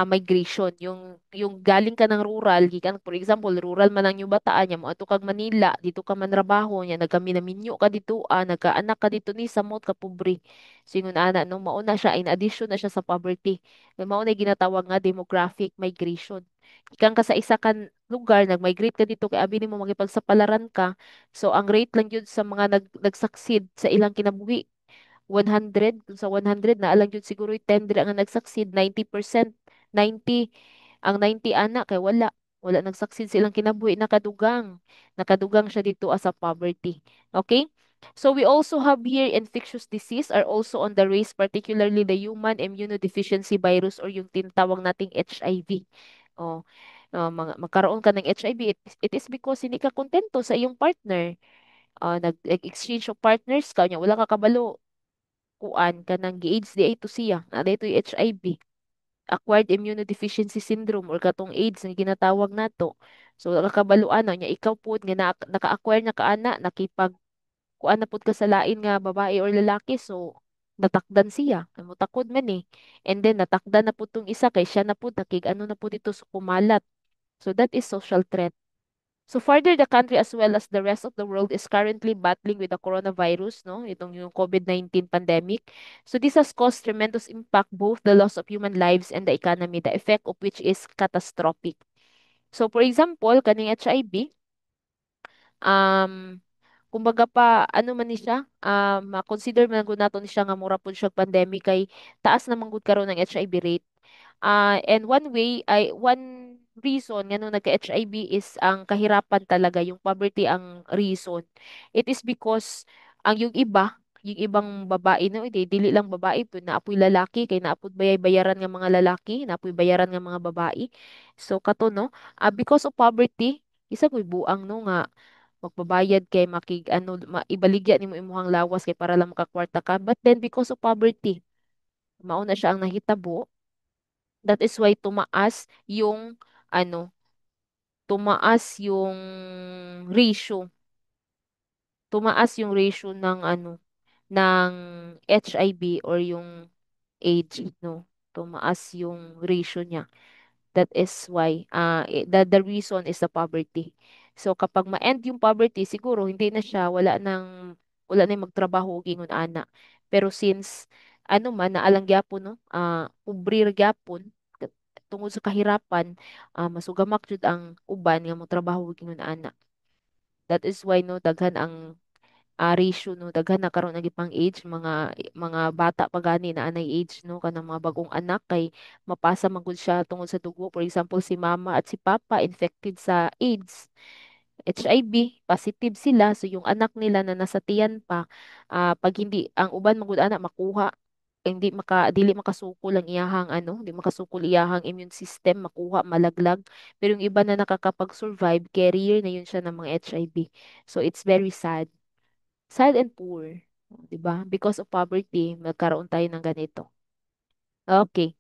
migration yung galing ka ng rural gikan for example rural man ang yung bataan nya mo ato kag Manila dito ka manrabaho nya nagkaminaminyo ka dito nagkaanak ka dito ni samot ka pobre singon ana no mauna siya in addition na siya sa poverty mao na ginatawag nga demographic migration gikan ka sa isa kan lugar nag-migrate ka dito kay abi nimo magipagsapalaran ka so ang rate lang yun sa mga nagsucceed sa ilang kinabuhi 100 kung sa 100 na alang yun siguro 10 dira nga nag-succeed 90% 90 ang 90 ana kay wala nag-succeed silang kinabuhi nakadugang siya dito as a poverty. Okay, so we also have here infectious disease are also on the rise, particularly the human immunodeficiency virus or yung tinatawag nating HIV. Oh, magkaroon ka ng HIV, it is because hindi ka kontento sa iyong partner. Nag-exchange of partners ka, wala ka kabalo kuan kanang gi-AIDS di ay to siya na dito HIV, acquired immunodeficiency syndrome or katong AIDS nga ginatawag nato. So nakakabaluan na niya ikaw pud nga naka-acquire na kaana nakipag kuan na pud ka sa lain nga babae or lalaki so natakdan siya mutakod man eh, and then natakdan na pud tong isa kay siya na pud ano na pud ito so kumalat. So that is social threat. So further, the country as well as the rest of the world is currently battling with the coronavirus, no? Itong yung COVID-19 pandemic. So this has caused tremendous impact, both the loss of human lives and the economy, the effect of which is catastrophic. So for example, kaning HIV, um, kumbaga pa ano man ni siya, ma-consider man gud nato ni siya nga mura pud siya pandemic kay taas naman gud karon ang HIV rate. And one reason nga nung nagka-HIV is ang kahirapan talaga, yung poverty ang reason. It is because yung iba, yung ibang babae no, dili lang babae pud naapoy lalaki kay naapod bayaran nga mga lalaki, naapoy bayaran nga mga babae. So kato no, because of poverty, isa ko'y buang no nga magbabayad kay ibaligya nimo imuhang lawas kay para lang makakwarta ka. But then because of poverty, mao na siya ang nahitabo. That is why ano, tumaas yung ratio, tumaas yung ratio ng ng HIV or yung AIDS, no? Tumaas yung ratio niya. That is why, the reason is the poverty. So kapag ma-end yung poverty, siguro hindi na siya, wala na yung magtrabaho gingon ana. Pero since, ano man, naalang gyapon, no? Ubrir gyapon, tungod sa kahirapan, masugamak jud ang uban nga mo trabaho gingon ana. That is why, no, daghan ang ratio, no, daghan na karon lagi pang age, mga bata pa gani na anay age, no, kanang mga bagong anak kay mapasa man gud siya tungod sa dugo. For example, si mama at si papa infected sa AIDS, HIV positive sila, so yung anak nila na nasa tiyan pa, pag hindi ang uban man gud anak makuha, dili makasukol ang iyahang di makasukol iyahang immune system, makuha malaglag. Pero yung iba na nakakapag-survive, carrier na yun siya ng mga HIV. So it's very sad. Sad and poor, 'di ba? Because of poverty, nagkaroon tayo ng ganito. Okay.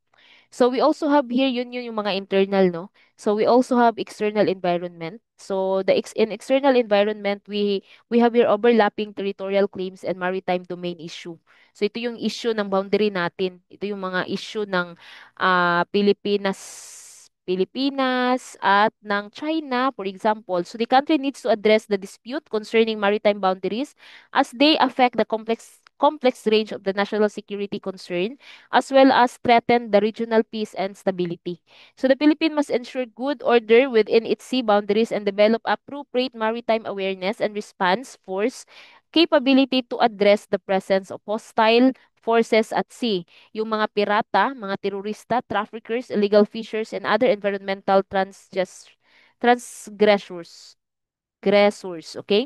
So we also have here yun yung mga internal, no? So we also have external environment. So in external environment, we have here overlapping territorial claims and maritime domain issue. So ito yung issue ng boundary natin. Ito yung mga issue ng Pilipinas at ng China, for example. So the country needs to address the dispute concerning maritime boundaries as they affect the complex range of the national security concern as well as threaten the regional peace and stability. So the Philippines must ensure good order within its sea boundaries and develop appropriate maritime awareness and response force capability to address the presence of hostile forces at sea, yung mga pirata, mga terorista, traffickers, illegal fishers, and other environmental transgressors. Okay?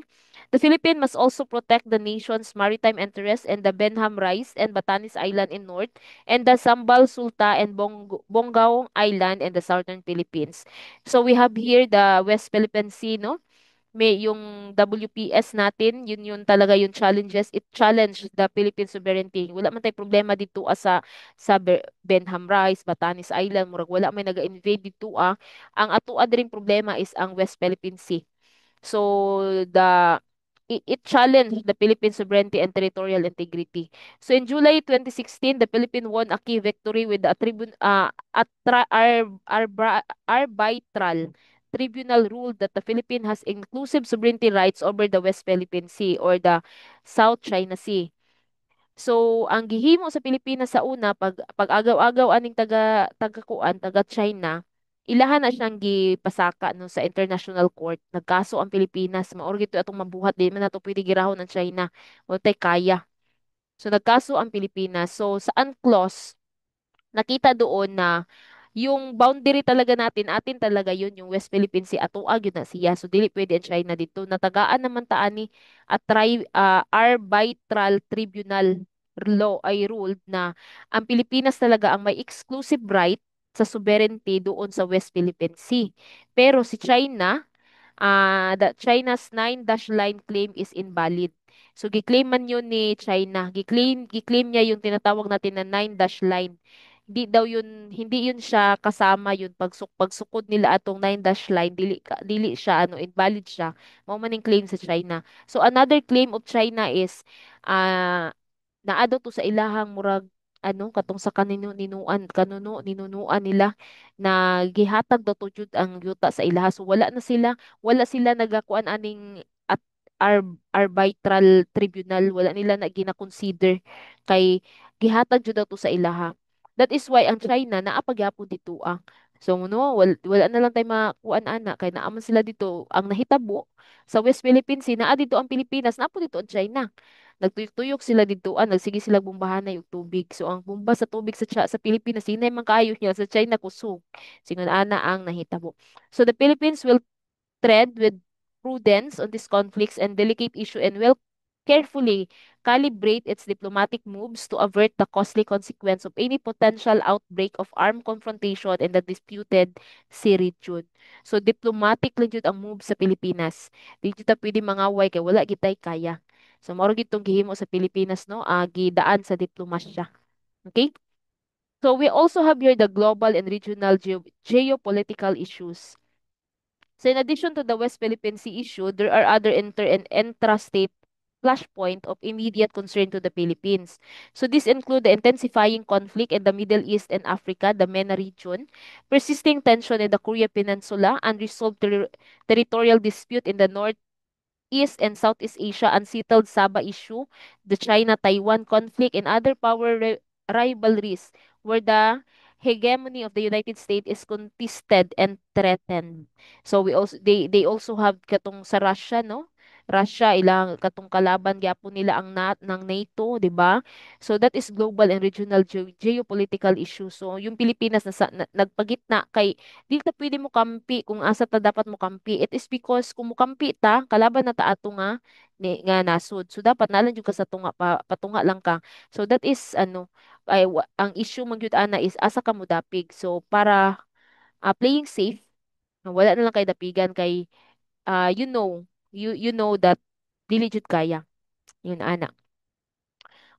The Philippines must also protect the nation's maritime interests and the Benham Rise and Batanes Island in north and the Sambal Sulta and Bonggao Island in the southern Philippines. So we have here the West Philippine Sea, no? May yung WPS natin, yun talaga yung challenges. It challenged the Philippine sovereignty. Wala man tay problema dito sa Benham Rise, Batanes Island, murag wala may naga-invade dito ah. Ang atoa dring problema is ang West Philippine Sea. So it challenged the Philippine sovereignty and territorial integrity. So in July 2016, the Philippines won a key victory with the arbitral tribunal ruled that the Philippines has inclusive sovereignty rights over the West Philippine Sea or the South China Sea. So, ang gihimo sa Pilipinas sa una pag agaw-agaw aning taga China, ilahan na siyang gipasaka no sa International Court. Nagkaso ang Pilipinas, maor gito atong mabuhat di man nato pwede girahon ng China. O tay kaya. So nagkaso ang Pilipinas. So sa UNCLOS, nakita doon na yung boundary talaga natin, atin talaga yun, yung West Philippine Sea, atoa yun na siya. So, dili pwede ang China dito. Natagaan naman taani at arbitral tribunal law ay ruled na ang Pilipinas talaga ang may exclusive right sa sovereignty doon sa West Philippine Sea. Pero si China, that China's nine dash line claim is invalid. So, giklaim man yun ni China. Giklaim niya yung tinatawag natin na nine dash line. Hindi yun siya kasama yun pagsukod nila atong nine dash line, dili siya, invalid siya. Mao man yung claim sa China. So, another claim of China is, naado to sa ilahang murag katong sa ninunuan nila na gihatag daw to jud ang yuta sa ilaha, so wala sila nagakuan aning at arbitral tribunal, wala nila na gina-consider kay gihatag jud daw to sa ilaha. That is why ang China naa pagyapon dito So no, wala na lang tayo makuan ana kay naaman sila dito ang nahitabo sa West Philippines Sea naa dito ang Pilipinas, napo dito ang China. Nagtuyok-tuyok sila dito, nagsige sila bombahanay og tubig. So ang bomba sa tubig sa Pilipinas, hinay man kaayo niya sa China kusog. Singon ana ang nahitabo. So the Philippines will tread with prudence on these conflicts and delicate issue and will carefully calibrate its diplomatic moves to avert the costly consequence of any potential outbreak of armed confrontation in the disputed sea region. So diplomatic lang jud ang move sa Pilipinas. Di jud ta pwede mangaway kay wala gitay kaya. So mao gid tong gihimo sa Pilipinas no, gidaan sa diplomasya. Okay? So we also have here the global and regional geopolitical issues. So in addition to the West Philippine Sea issue, there are other inter and intrastate flashpoint of immediate concern to the Philippines. So these include the intensifying conflict in the Middle East and Africa, the MENA region, persisting tension in the Korea Peninsula, unresolved territorial dispute in the North East and Southeast Asia, unsettled Sabah issue, the China-Taiwan conflict, and other power rivalries where the hegemony of the United States is contested and threatened. So they also have katong sa Russia, no? Russia ilang katong kalaban gyapon nila ang ng NATO, 'di ba? So that is global and regional geopolitical issue. So yung Pilipinas nagpagitna kay di ta pwede mo kampi kung asa ta dapat mo kampi. It is because kung mo kampi ta, kalaban na ta ato nga nasud. So dapat nalang jud ka sa tunga patunga lang ka. So that is ang issue man gyud ana is asa ka mo dapig. So para playing safe, wala na lang kay dapigan kay you know that dili jud kaya. Yun ana.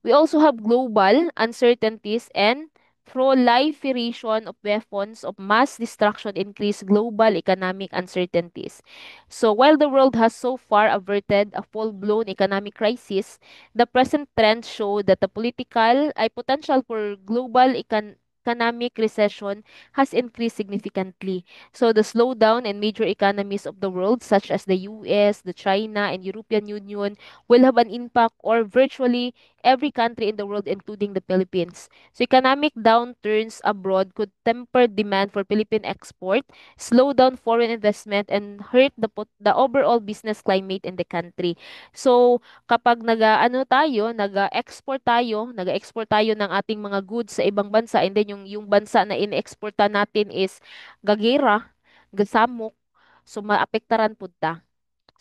We also have global uncertainties and proliferation of weapons of mass destruction increase global economic uncertainties. So while the world has so far averted a full-blown economic crisis, the present trends show that the potential for global economic recession has increased significantly. So the slowdown in major economies of the world such as the US, the China, and European Union will have an impact or virtually every country in the world, including the Philippines. So economic downturns abroad could temper demand for Philippine export, slow down foreign investment, and hurt the overall business climate in the country. So kapag naga-export tayo ng ating mga goods sa ibang bansa, and then yung bansa na in-exporta natin is gagera, gasamok, so maapektaran pud ta.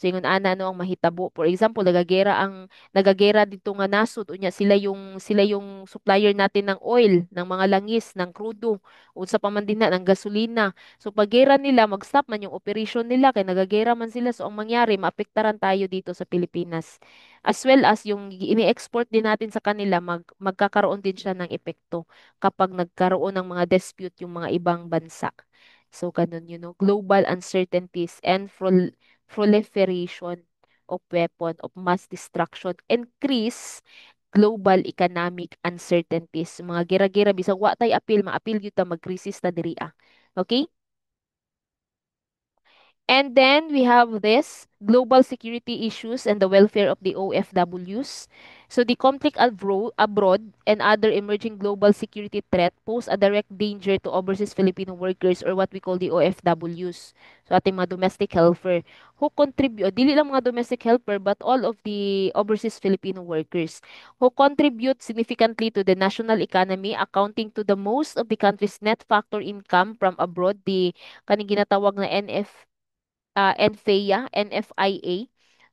So ingon ana no ang mahitabo. For example, nagagera dito nga nasud unya sila yung supplier natin ng oil, ng mga langis, ng crudo, unsa pa man dinha ng gasolina. So paggera nila, mag-stop man yung operation nila kay nagagera man sila. So ang mangyari, maapektaran tayo dito sa Pilipinas. As well as yung ini-export din natin sa kanila, magkakaroon din siya ng epekto kapag nagkaroon ng mga dispute yung mga ibang bansa. So, ganun, global uncertainties and proliferation of weapon of mass destruction, increase global economic uncertainties. Mga gira-gira bisag wa tay apil, maapil gyud ta mag-resist ta diri ah. Okay? And then we have this global security issues and the welfare of the OFWs. So the conflict abroad and other emerging global security threat pose a direct danger to overseas Filipino workers or what we call the OFWs. So ating mga domestic helper who contribute, dili lang mga domestic helper but all of the overseas Filipino workers who contribute significantly to the national economy, accounting to the most of the country's net factor income from abroad, the kaning ginatawag na NFIA,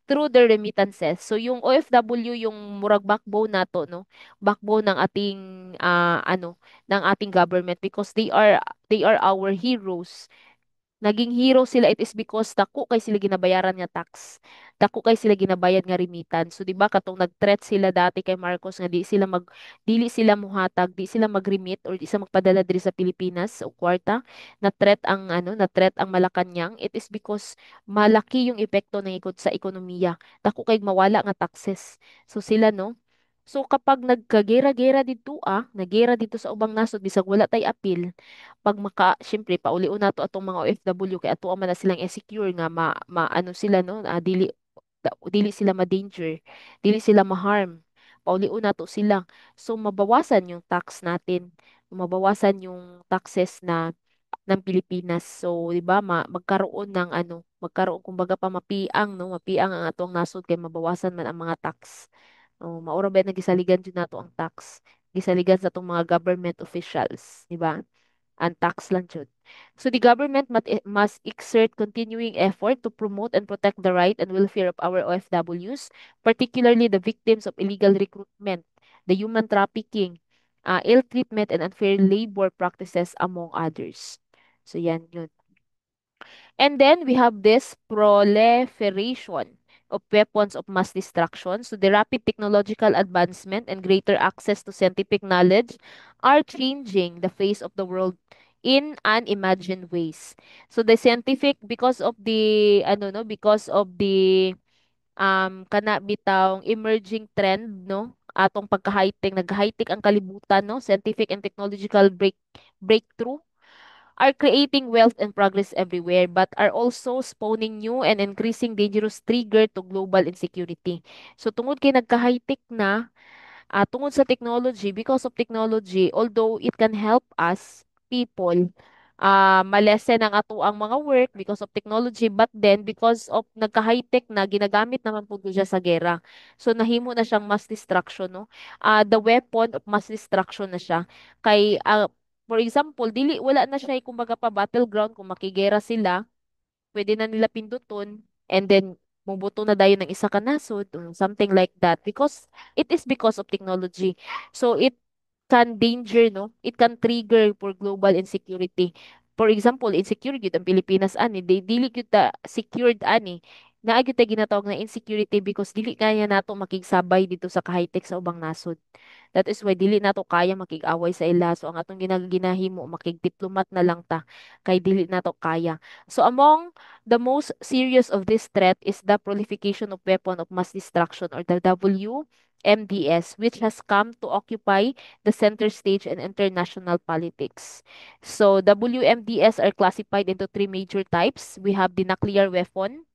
through the remittances. So yung OFW yung murag backbone nato, no? Backbone ng ating ng ating government because they are our heroes. Naging hero sila, it is because dako kay sila ginabayaran nga tax. Dako kay sila ginabayad nga remittance. So di ba katong nag-threat sila dati kay Marcos nga dili sila muhatag, di sila mag-remit or di sila magpadala diri sa Pilipinas o kwarta. Na-threat ang Malacañang. It is because malaki yung epekto ng ikot sa ekonomiya. Dako kay mawala nga taxes. So sila no. So kapag nagkagera-gera dito nagera dito sa ubang nasod bisag wala tay apil, pag syempre pauli na to atong mga OFW kay ato man na silang insecure nga ano sila no, dili sila ma-danger, dili sila ma-harm. Pauli na to sila. So mabawasan yung tax natin, mabawasan yung taxes ng Pilipinas. So, 'di ba, magkaroon ng ano, magkaroon kumbaga pa mapiang no, mapiang ang atong nasod kay mabawasan man ang mga tax. Oh, maura ba nagisaligan jud nato ang tax. Gisaligan sa atong mga government officials, 'di ba? Ang tax lang jud. So the government must exert continuing effort to promote and protect the right and welfare of our OFWs, particularly the victims of illegal recruitment, the human trafficking, ill treatment and unfair labor practices among others. So yan yun. And then we have this proliferation of weapons of mass destruction. So the rapid technological advancement and greater access to scientific knowledge are changing the face of the world in unimagined ways. So the scientific because of the ano no because of the kana bitawng emerging trend no atong pagka-high-tech nag-high-tech ang kalibutan no scientific and technological breakthrough are creating wealth and progress everywhere, but are also spawning new and increasing dangerous trigger to global insecurity. So tungod kay nagka-high-tech na, tungod sa technology, because of technology, although it can help us, people, malesen ang ato ang mga work because of technology, but then because of nagka-high-tech na, ginagamit naman po siya sa gera. So nahimo na siyang mass destruction, no? The weapon of mass destruction na siya. Kay, for example, wala na siya, kumbaga pa battleground kung makigera sila pwede na nila pinduton and then mubuto na dayon ng isa ka nasod or something like that because it is because of technology. So it can danger no it can trigger for global insecurity. For example, insecure gyud ang Pilipinas ani dili gyud ta secured ani naa gyud ta ginatawag na insecurity because dili kaya nato makigsabay dito sa ka-high-tech sa ubang nasod. That is why dili nato kaya makig-away sa ila. So ang atong ginahimo makigdiplomat na lang ta kay dili nato kaya. So among the most serious of this threat is the proliferation of weapon of mass destruction or the WMDS, which has come to occupy the center stage in international politics. So WMDS are classified into three major types. We have the nuclear weapon.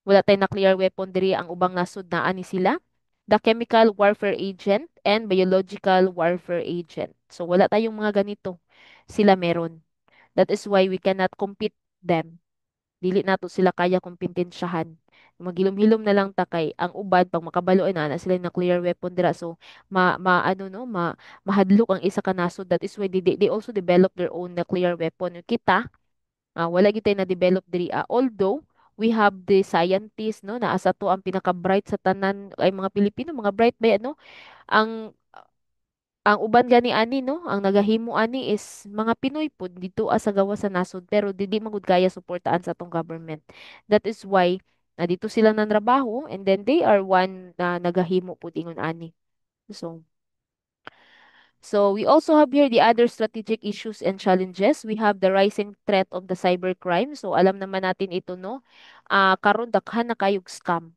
Wala tay nuclear weapon diri ang ubang nasud naa ni sila. The chemical warfare agent and biological warfare agent. So wala tayong mga ganito. Sila meron. That is why we cannot compete them. Dili nato sila kaya kumpintensyahan. Maghilom-hilom na lang ta kay ang uban pag makabalo na sila na clear weapon dira so ano no mahadlok ang isa ka nasod. That is why they also develop their own nuclear weapon. Yung kita wala gyud na develop diri although we have the scientists no na asa to ang pinaka bright sa tanan ay mga Pilipino mga bright ba ano ang uban gani ani no, ang nagahimo ani is mga Pinoy pud dito sa gawas sa nasod pero dili magud kaya suportaan sa atong government. That is why dito sila nanrabaho and then they are one na nagahimo pud ingon ani. So we also have here the other strategic issues and challenges. We have the rising threat of the cybercrime. So alam naman natin ito no. Karon daghan na kayog scam.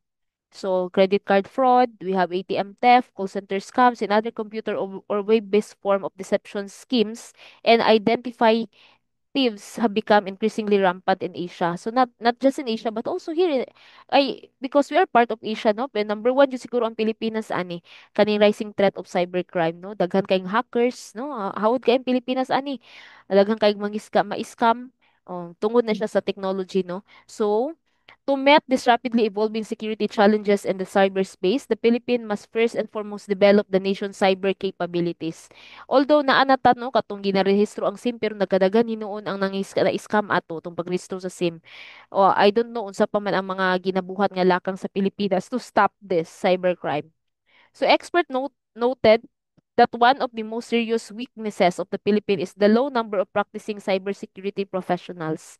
So, credit card fraud, we have ATM theft, call center scams, and other computer or web-based form of deception schemes, and identify thieves have become increasingly rampant in Asia. So not just in Asia but also here ay because we are part of Asia no. Pero number one yung siguro ang Pilipinas ani kaning rising threat of cybercrime no. Daghan kayong hackers no. Hawod kay ang Pilipinas ani. Daghan kayong ma-scam. Oh, tungod na siya sa technology no. So to meet these rapidly evolving security challenges in the cyberspace, the Philippines must first and foremost develop the nation's cyber capabilities. Although naa na ta no katong ginarehistro ang SIM pero nagkadagan hinuon ang na-scam ato tong pagrehistro sa SIM. O I don't know unsa pa man ang mga ginabuhat nga lakang sa Pilipinas to stop this cybercrime. So noted that one of the most serious weaknesses of the Philippines is the low number of practicing cybersecurity professionals.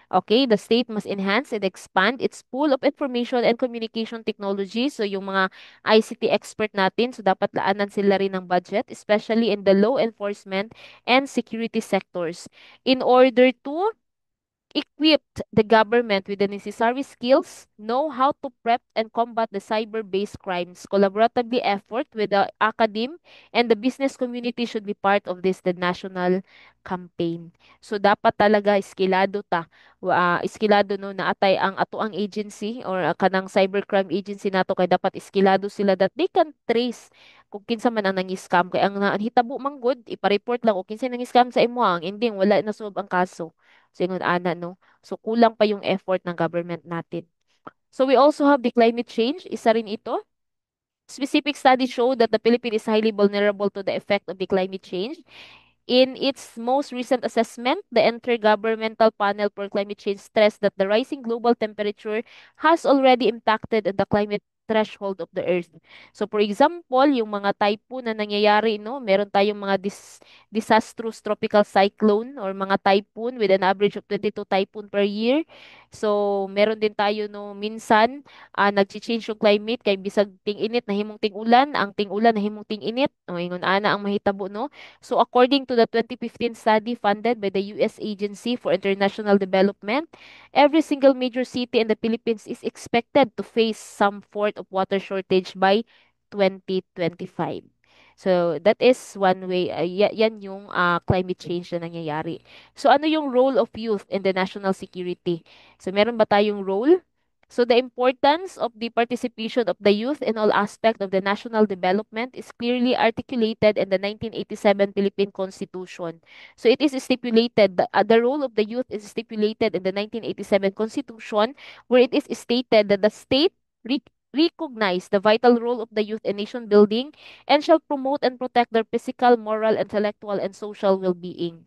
Okay, the state must enhance and expand its pool of information and communication technology. So yung mga ICT expert natin, so dapat laanan sila rin ng budget, especially in the law enforcement and security sectors, in order to equipped the government with the necessary skills, know how to prep and combat the cyber-based crimes. Collaboratively effort with the academe and the business community should be part of the national campaign. So dapat talaga iskilado ta. Iskilado no na atay ang ato ang agency or kanang cybercrime agency nato kay dapat iskilado sila that they can trace kung kinsa man ang nangi-scam kay ang hitabo man gud ipa-report lang kung kinsa nangi-scam sa imo ang ending wala na solve ang kaso. So ingon ana no. So kulang pa yung effort ng government natin. So we also have the climate change, isa rin ito. Specific studies show that the Philippines is highly vulnerable to the effect of the climate change. In its most recent assessment, the Intergovernmental Panel for Climate Change stressed that the rising global temperature has already impacted on the climate threshold of the Earth. So for example, yung mga typhoon na nangyayari, no, meron tayong mga disastrous tropical cyclone or mga typhoon with an average of 22 typhoon per year. So meron din tayo no minsan nagchi-change yung climate kay bisag ting-init na himong ting-ulan, ang ting-ulan na himong ting-init. O ingon ana ang mahitabo no. So according to the 2015 study funded by the US Agency for International Development, every single major city in the Philippines is expected to face some sort of water shortage by 2025. So that is one way, yan yung climate change na nangyayari. So ano yung role of youth in the national security? So meron ba tayong role? So the importance of the participation of the youth in all aspects of the national development is clearly articulated in the 1987 Philippine Constitution. So it is stipulated, the role of the youth is stipulated in the 1987 Constitution, where it is stated that the state re- recognize the vital role of the youth in nation building and shall promote and protect their physical, moral, intellectual, and social well-being.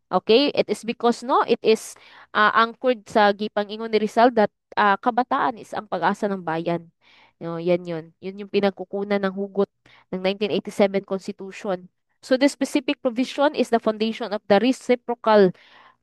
Okay, it is because no, it is anchored sa gipang-ingon ni Rizal that kabataan is ang pag-asa ng bayan. No, yan yun. Yun yung pinagkukunan ng hugot ng 1987 Constitution. So the specific provision is the foundation of the reciprocal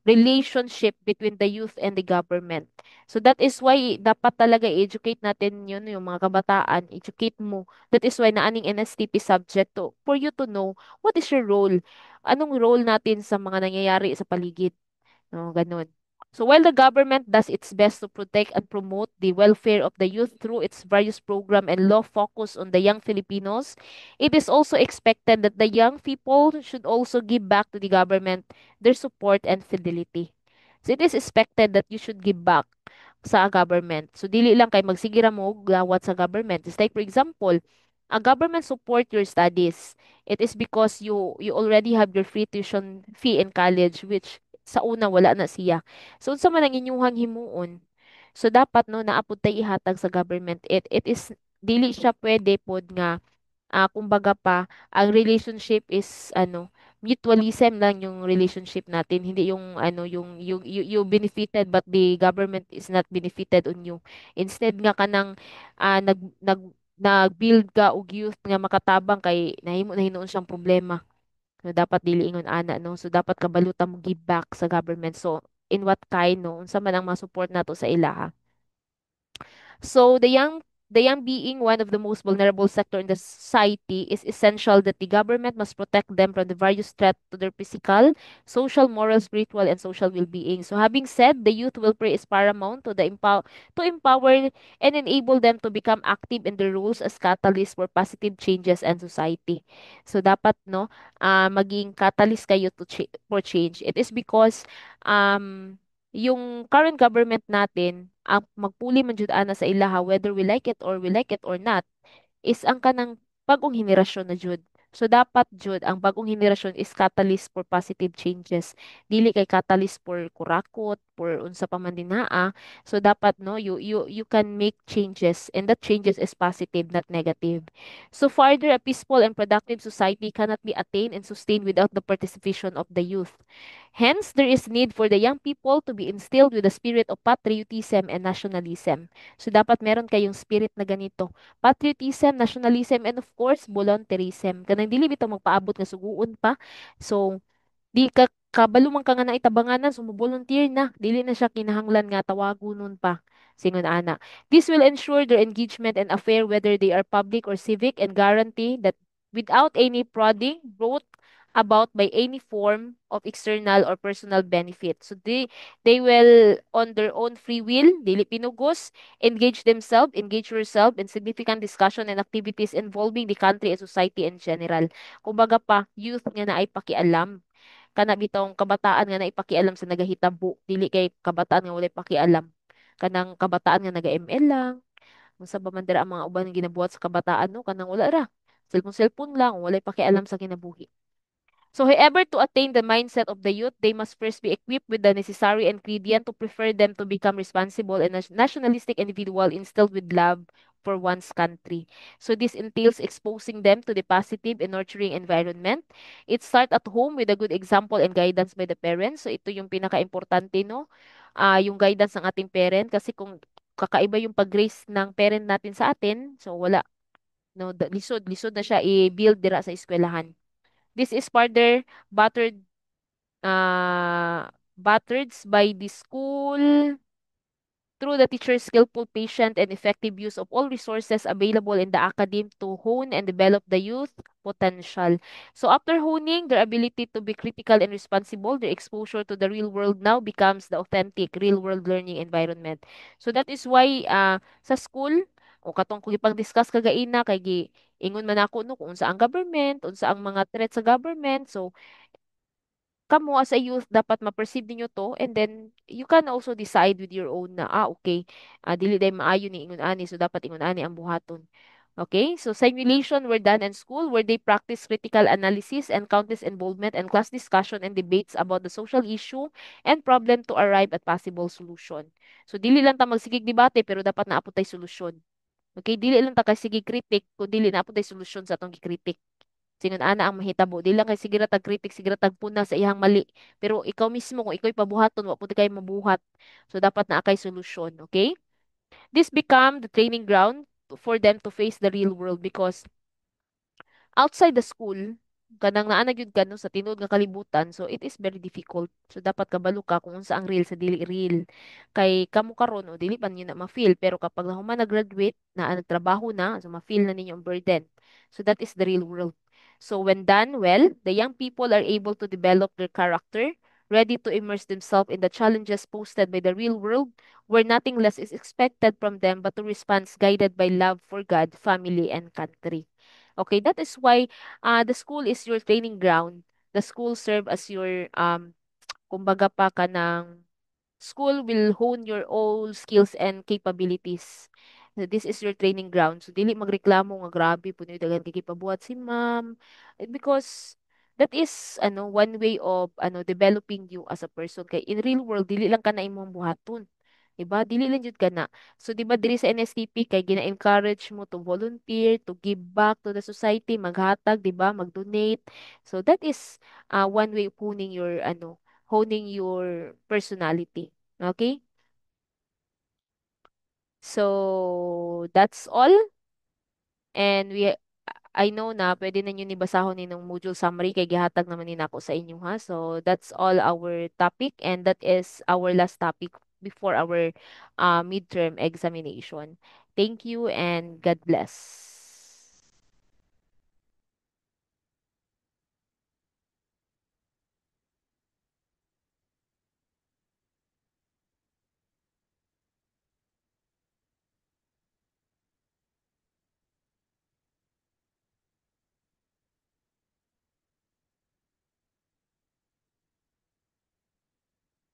relationship between the youth and the government. So that is why dapat talaga i-educate natin yun, yung mga kabataan, educate mo. That is why naaning NSTP subject to, for you to know what is your role. Anong role natin sa mga nangyayari sa paligid. No, ganun. So while the government does its best to protect and promote the welfare of the youth through its various program and law focus on the young Filipinos, it is also expected that the young people should also give back to the government their support and fidelity. So it is expected that you should give back sa government. So dili lang kay magsigira mo og gawat sa government. It's like for example, a government support your studies. It is because you already have your free tuition fee in college which sa una wala na siya. So unsa man ang inyuhang himuon? So dapat no naapod tay ihatag sa government. It is dili siya pwede pod nga kumbaga pa ang relationship is ano mutualism lang yung relationship natin, hindi yung ano you benefited but the government is not benefited on you. Instead nga kanang nag-build ka og youth nga makatabang kay nahimo na hinuon siyang problema. So dapat dili ingon ana no. So dapat kabalutan mo give back sa government. So in what kind no unsa man ang ma-support nato sa ilaha. So the young being one of the most vulnerable sector in the society is essential that the government must protect them from the various threats to their physical, social, moral, spiritual, and social well-being. So having said, the youth welfare is paramount to empower and enable them to become active in their roles as catalysts for positive changes and society. So dapat no maging catalyst kayo for change. It is because um yung current government natin, ang magpuli man jud ana sa ilaha whether we like it or not, is ang kanang bagong henerasyon na jud. So dapat jud ang bagong henerasyon is catalyst for positive changes. Dili kay catalyst for kurakot, for unsa pa man dinhaa. So dapat no you can make changes and that changes is positive not negative. So further a peaceful and productive society cannot be attained and sustained without the participation of the youth. Hence, there is need for the young people to be instilled with the spirit of patriotism and nationalism. So dapat meron kayong spirit na ganito patriotism, nationalism, and of course, volunteerism. Kanang dili bitaw magpaabot nga suguon pa. So, di ka kabalo man ka nga na itabanganan, so volunteer na. Dili na siya kinahanglan nga tawagunon pa. Singon ana. This will ensure their engagement and affair whether they are public or civic and guarantee that without any prodding brought about by any form of external or personal benefit. So they will on their own free will, dili pinugos, engage yourself in significant discussion and activities involving the country and society in general. Kumbaga pa, youth nga na ay pakialam kana bitong kabataan nga naipakialam sa nagahitabo dili kay kabataan nga walay pakialam kanang kabataan nga naga-ML lang unsa ba man dira ang mga uban nga ginabuhat sa kabataan no kanang wala ra Cellphone lang, walay pakialam sa kinabuhi. So, however, to attain the mindset of the youth, they must first be equipped with the necessary ingredient to prefer them to become responsible and nationalistic individual instilled with love for one's country. So, this entails exposing them to the positive and nurturing environment. It starts at home with a good example and guidance by the parents. So, ito yung pinaka-importante, no? Yung guidance ng ating parent. Kasi kung kakaiba yung pag-raise ng parent natin sa atin, so wala, no? Lisod na siya i-build dira sa eskwelahan. This is further battered battered by the school through the teacher's skillful, patient, and effective use of all resources available in the academy to hone and develop the youth potential. So after honing their ability to be critical and responsible, their exposure to the real world now becomes the authentic real world learning environment. So that is why sa school o katong kung ipag-discuss kagaina kay ingon man ako no kung unsa ang government, unsa ang mga threats sa government. So kamo as a youth dapat ma-perceive ninyo to and then you can also decide with your own na okay, dili day maayo ni ingon ani so dapat ingon ani ang buhaton. Okay, so simulation were done in school where they practice critical analysis and countless involvement and class discussion and debates about the social issue and problem to arrive at possible solution. So dili lang ta magsigig debate pero dapat naapot tay solusyon. Okay, dili lang ta kay sige critic kung dili naapot tay solusyon sa atong gikritik. Singon ana ang mahitabo. Di lang kay sige ra tag kritik, sige ra tag puna sa iyang mali. Pero ikaw mismo kung ikaw pabuhaton, wa pud kay mabuhat. So dapat naa kay solusyon, okay? This become the training ground for them to face the real world because outside the school, kanang naa na gyud ka no, sa tinuod nga kalibutan, so it is very difficult. So dapat kabalo ka kung unsa ang real sa dili real. Kay kamo karon o dili pa niyo na ma-feel pero kapag nahuman na graduate na nagtrabaho na, so ma-feel na ninyo ang burden. So that is the real world. So when done well, the young people are able to develop their character, ready to immerse themselves in the challenges posted by the real world, where nothing less is expected from them but to respond guided by love for God, family, and country. Okay, that is why the school is your training ground. The school serve as your kumbaga pa ka ng school will hone your all skills and capabilities. So, this is your training ground. So dili magreklamo nga grabe puno dagan kay pabuhat si ma'am. Because that is one way of developing you as a person kay in real world dili lang ka na imong buhaton. Diba? Dili lang jud ka na. So, diba, diri sa NSTP, kay gina-encourage mo to volunteer, to give back to the society, maghatag, diba, mag-donate. So, that is one way of honing your personality. Okay? So, that's all. And I know na pwede na nyo nibasahon ni ng module summary kay gihatag naman ni nako sa inyo ha. So, that's all our topic and that is our last topic before our midterm examination. Thank you and God bless.